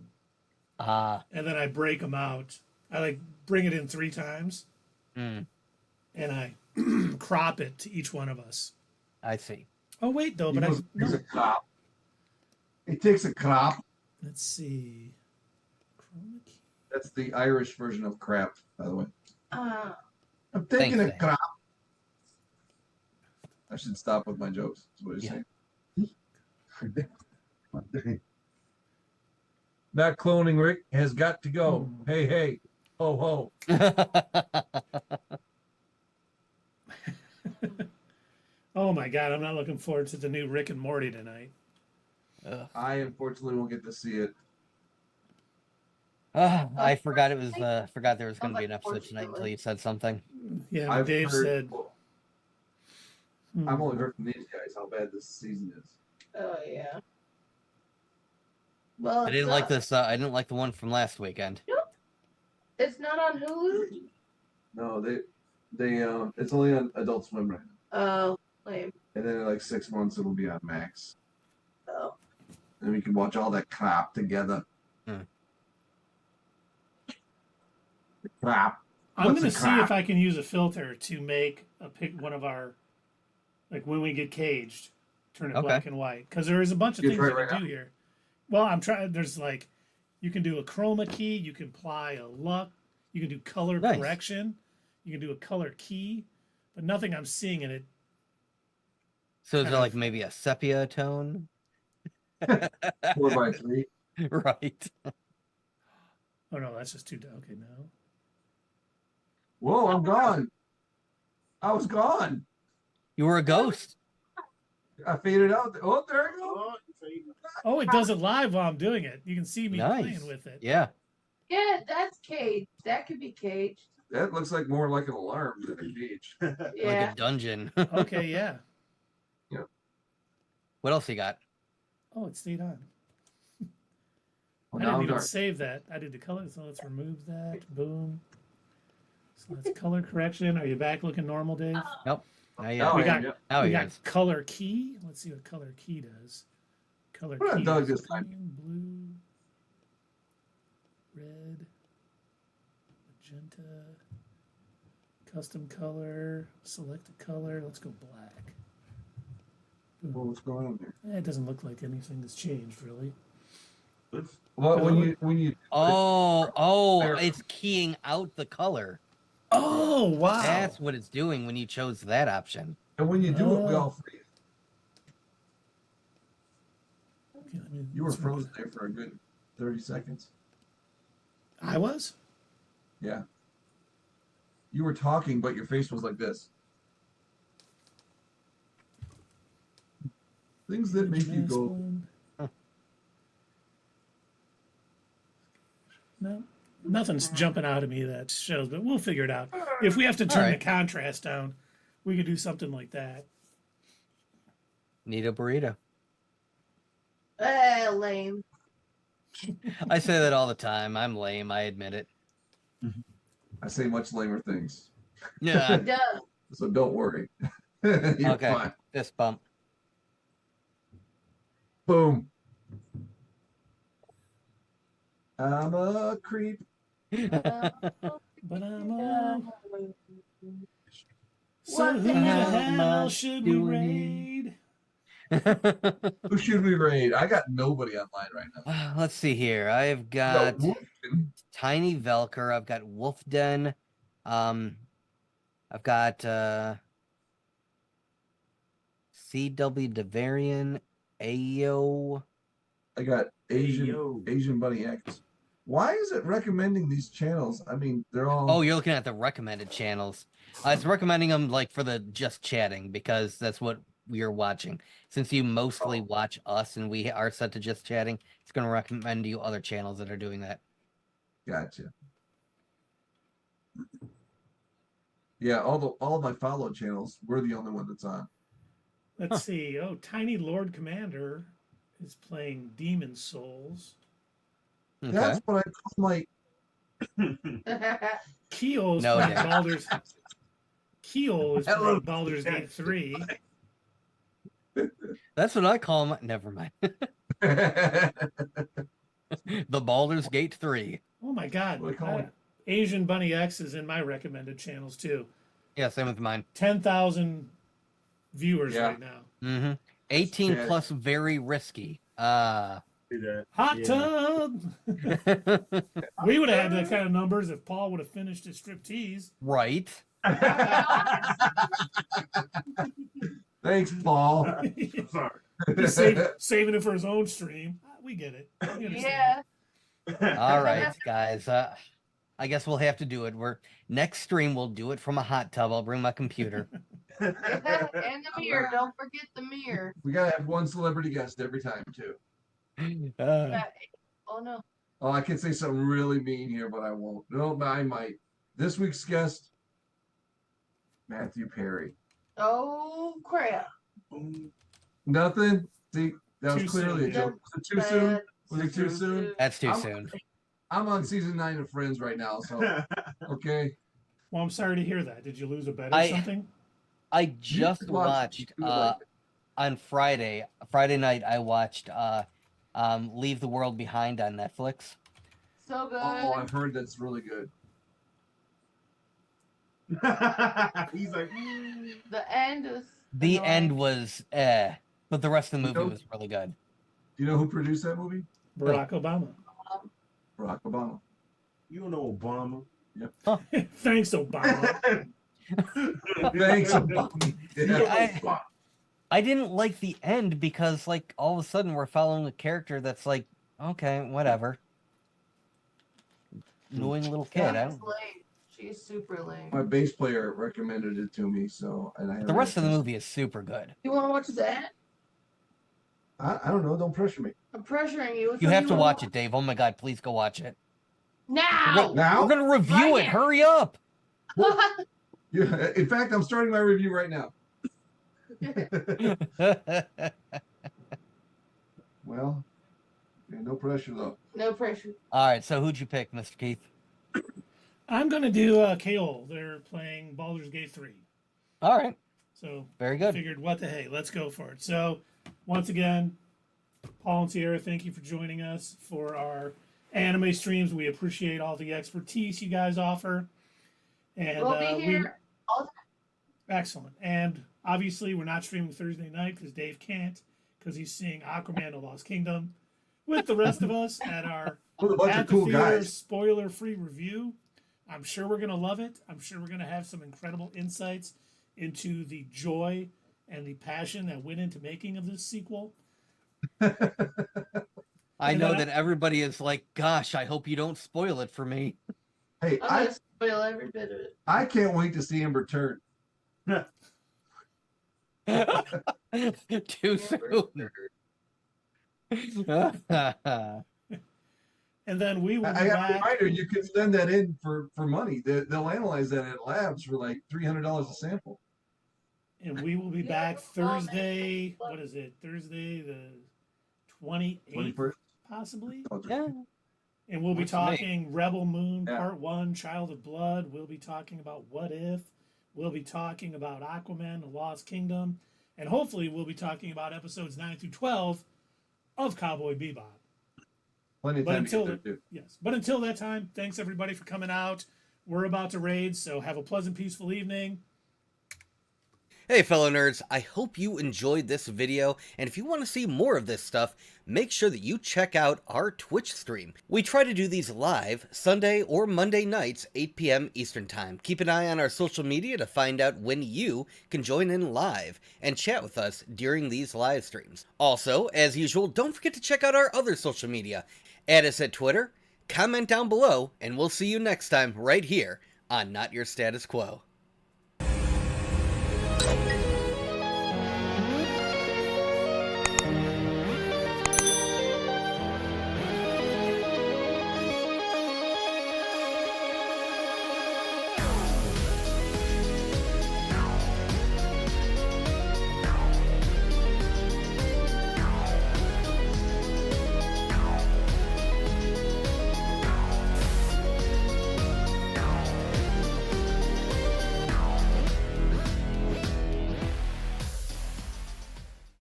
Ah, and then I break them out. I like bring it in 3 times, mm, and I crop it to each one of us. I see. Oh wait, though, He but takes no. a crop. It takes a crop. Let's see. Chroma key. That's the Irish version of crap, by the way. Uh, I'm taking Thanks, a crop. I should stop with my jokes. That's what he's saying. Not cloning Rick has got to go. Hey, hey. Ho, ho. Oh my god, I'm not looking forward to the new Rick and Morty tonight. Ugh. I unfortunately won't get to see it. I forgot it was. Forgot there was going to be an Like, episode tonight until you said something. Yeah, I've Dave heard- said. I've only heard from these guys how bad this season is. oh yeah. Well, I didn't like this. I didn't like the one from last weekend. It's not on Hulu. No, they it's only on Adult Swim right now. Oh, lame. And then in like 6 months it'll be on Max. Oh. And we can watch all that crap together. Hmm. The crap. I'm What's gonna the see crap? if I can use a filter to make a pick one of our, like when we get caged, turn it Okay. black and white. Because there is a bunch of You things try you right can do here. Well, I'm trying. There's like, you can do a chroma key. You can apply a luck. You can do color Nice. correction. You can do a color key, but nothing I'm seeing in it. So is Kind there of- like maybe a sepia tone? 4x3. Right. Oh no, that's just too. Okay, no. Whoa, I'm gone. I was gone. You were a ghost. I faded out. Oh, there I go. Oh, it does it live while I'm doing it. You can see me Nice. playing with it. Yeah. Yeah, that's caged. That could be caged. That looks like more like an alarm than a cage. Yeah. Like a dungeon. Okay, yeah. What else you got? Oh, it stayed on. Well, I now didn't I'm even dark. save that. I did the color, so let's remove that. Boom. So that's color correction. Are you back looking normal, Dave? Nope. Now you Now we I got- am, yeah. Now we he got is. color key. Let's see what color key does. Color What key. dog is this time? green, blue, red, magenta, custom color, select a color. Let's go black. Well, what's going on there? It doesn't look like anything has changed really. Well, when you Oh, There. it's keying out the color. Oh wow! That's what it's doing when you chose that option. and when you do it, we Oh. all freeze. Okay, let me- You were let's remove- frozen there for a good 30 seconds. I was. Yeah. You were talking, but your face was like this. Things that make you go. Huh. No, nothing's jumping out at me that shows, but we'll figure it out. If we have to turn right. the contrast down, we could do something like that. Need a burrito. Lame. I say that all the time. I'm lame. I admit it. I say much lamer things, Yeah. Duh. so don't worry. You're Okay. fine. Fist bump. Boom. I'm a creep. But I'm a... So What who the the hell am I hell should we doing raid? Who should we raid? I got nobody online right now. Let's see here. I've We got got Wolfden. Tiny Velker. I've got Wolfden. I've got CW Devarian, Ayo. I got yo. Asian Bunny X. Why is it recommending these channels? I mean, they're all. Oh, you're looking at the recommended channels. It's recommending them like for the just chatting because that's what we are watching. Since you mostly watch us and we are set to just chatting, it's going to recommend you other channels that are doing that. Gotcha. Yeah, all of my follow channels, we're the only one that's on. Let's see. Oh, Tiny Lord Commander is playing Demon Souls. Okay. That's what I call my. Keel is No, playing Dan. Baldur's. Keel is Hello. playing Baldur's Gate 3. That's what I call them. Never mind. The Baldur's Gate 3. Oh my God. What do they call it? Asian Bunny X is in my recommended channels too. Yeah, same with mine. 10,000 viewers Yeah. right now. Mm-hmm. 18 Yeah. plus very risky. Do that. Hot Yeah. tub. We would have had that kind of numbers if Paul would have finished his striptease. Right. Thanks, Paul. I'm sorry. Just saving it for his own stream. We get it. We understand. Yeah. All right, guys. I guess we'll have to do it. Next stream we'll do it from a hot tub. I'll bring my computer. And the mirror. Don't forget the mirror. We gotta have one celebrity guest every time too. Oh no. Oh, I can say something really mean here, but I won't. No, but I might. This week's guest, Matthew Perry. Oh crap. Nothing. See, that was Too clearly soon. a joke. Was it too soon? Was it too soon? That's too I'm- soon. I'm on season 9 of Friends right now, so okay. Well, I'm sorry to hear that. Did you lose a bet or I- something? I just watch- watched you like it. on Friday night. I watched Leave the World Behind on Netflix. So good. Oh, I've heard that's really good. He's like, The end is. The annoying. end was but the rest of the movie Nope. was really good. Do you know who produced that movie? Barack Obama. Barack Obama. you don't know Obama. Thanks, Obama. Thanks, Obama. You don't know I- Obama. I didn't like the end because like all of a sudden we're following a character that's like, okay, whatever. Annoying little kid. I She's don't... lame. She's super lame. My bass player recommended it to me, so and I The rest of the movie is super good. You want to watch that? I don't know. Don't pressure me. I'm pressuring you. You have to watch it, Dave. Oh my god, please go watch it. now. Now? We're gonna review Right it. now. Hurry up. Yeah. In fact, I'm starting my review right now. Well, yeah, no pressure though. No pressure. All right, so who'd you pick, Mr. Keith? I'm going to do KO. They're playing Baldur's Gate 3. All right, So very I good. figured, what the hey, let's go for it. So, once again, Paul and Sierra, thank you for joining us for our anime streams. We appreciate all the expertise you guys offer. And We'll be here all the excellent. And obviously, we're not streaming Thursday night because Dave can't, because he's seeing Aquaman: The Lost Kingdom with the rest of us at our With a bunch at of the cool theater guys. spoiler-free review. I'm sure we're gonna love it. I'm sure we're gonna have some incredible insights into the joy and the passion that went into making of this sequel. I And know then that everybody is like, gosh, I hope you don't spoil it for me. Hey, I'm gonna spoil every bit of it. I can't wait to see him return. Too soon. And then we will I be have a back. reminder, you can send that in for money. They'll analyze that at labs for like $300 a sample. And we will be back Thursday. What is it? Thursday the 28th, 21st. possibly. Yeah. And we'll be Works for me. talking Rebel Moon Yeah. Part 1, Child of Blood. We'll be talking about What If. We'll be talking about Aquaman, The Lost Kingdom. And hopefully we'll be talking about episodes 9 through 12 of Cowboy Bebop. Plenty of But time to until get there, too. yes, but until that time, thanks everybody for coming out. We're about to raid, so have a pleasant, peaceful evening. Hey fellow nerds, I hope you enjoyed this video, and if you want to see more of this stuff, make sure that you check out our Twitch stream. We try to do these live Sunday or Monday nights, 8 p.m. Eastern Time. Keep an eye on our social media to find out when you can join in live and chat with us during these live streams. Also, as usual, don't forget to check out our other social media. Add us at Twitter, comment down below, and we'll see you next time right here on Not Your Status Quo.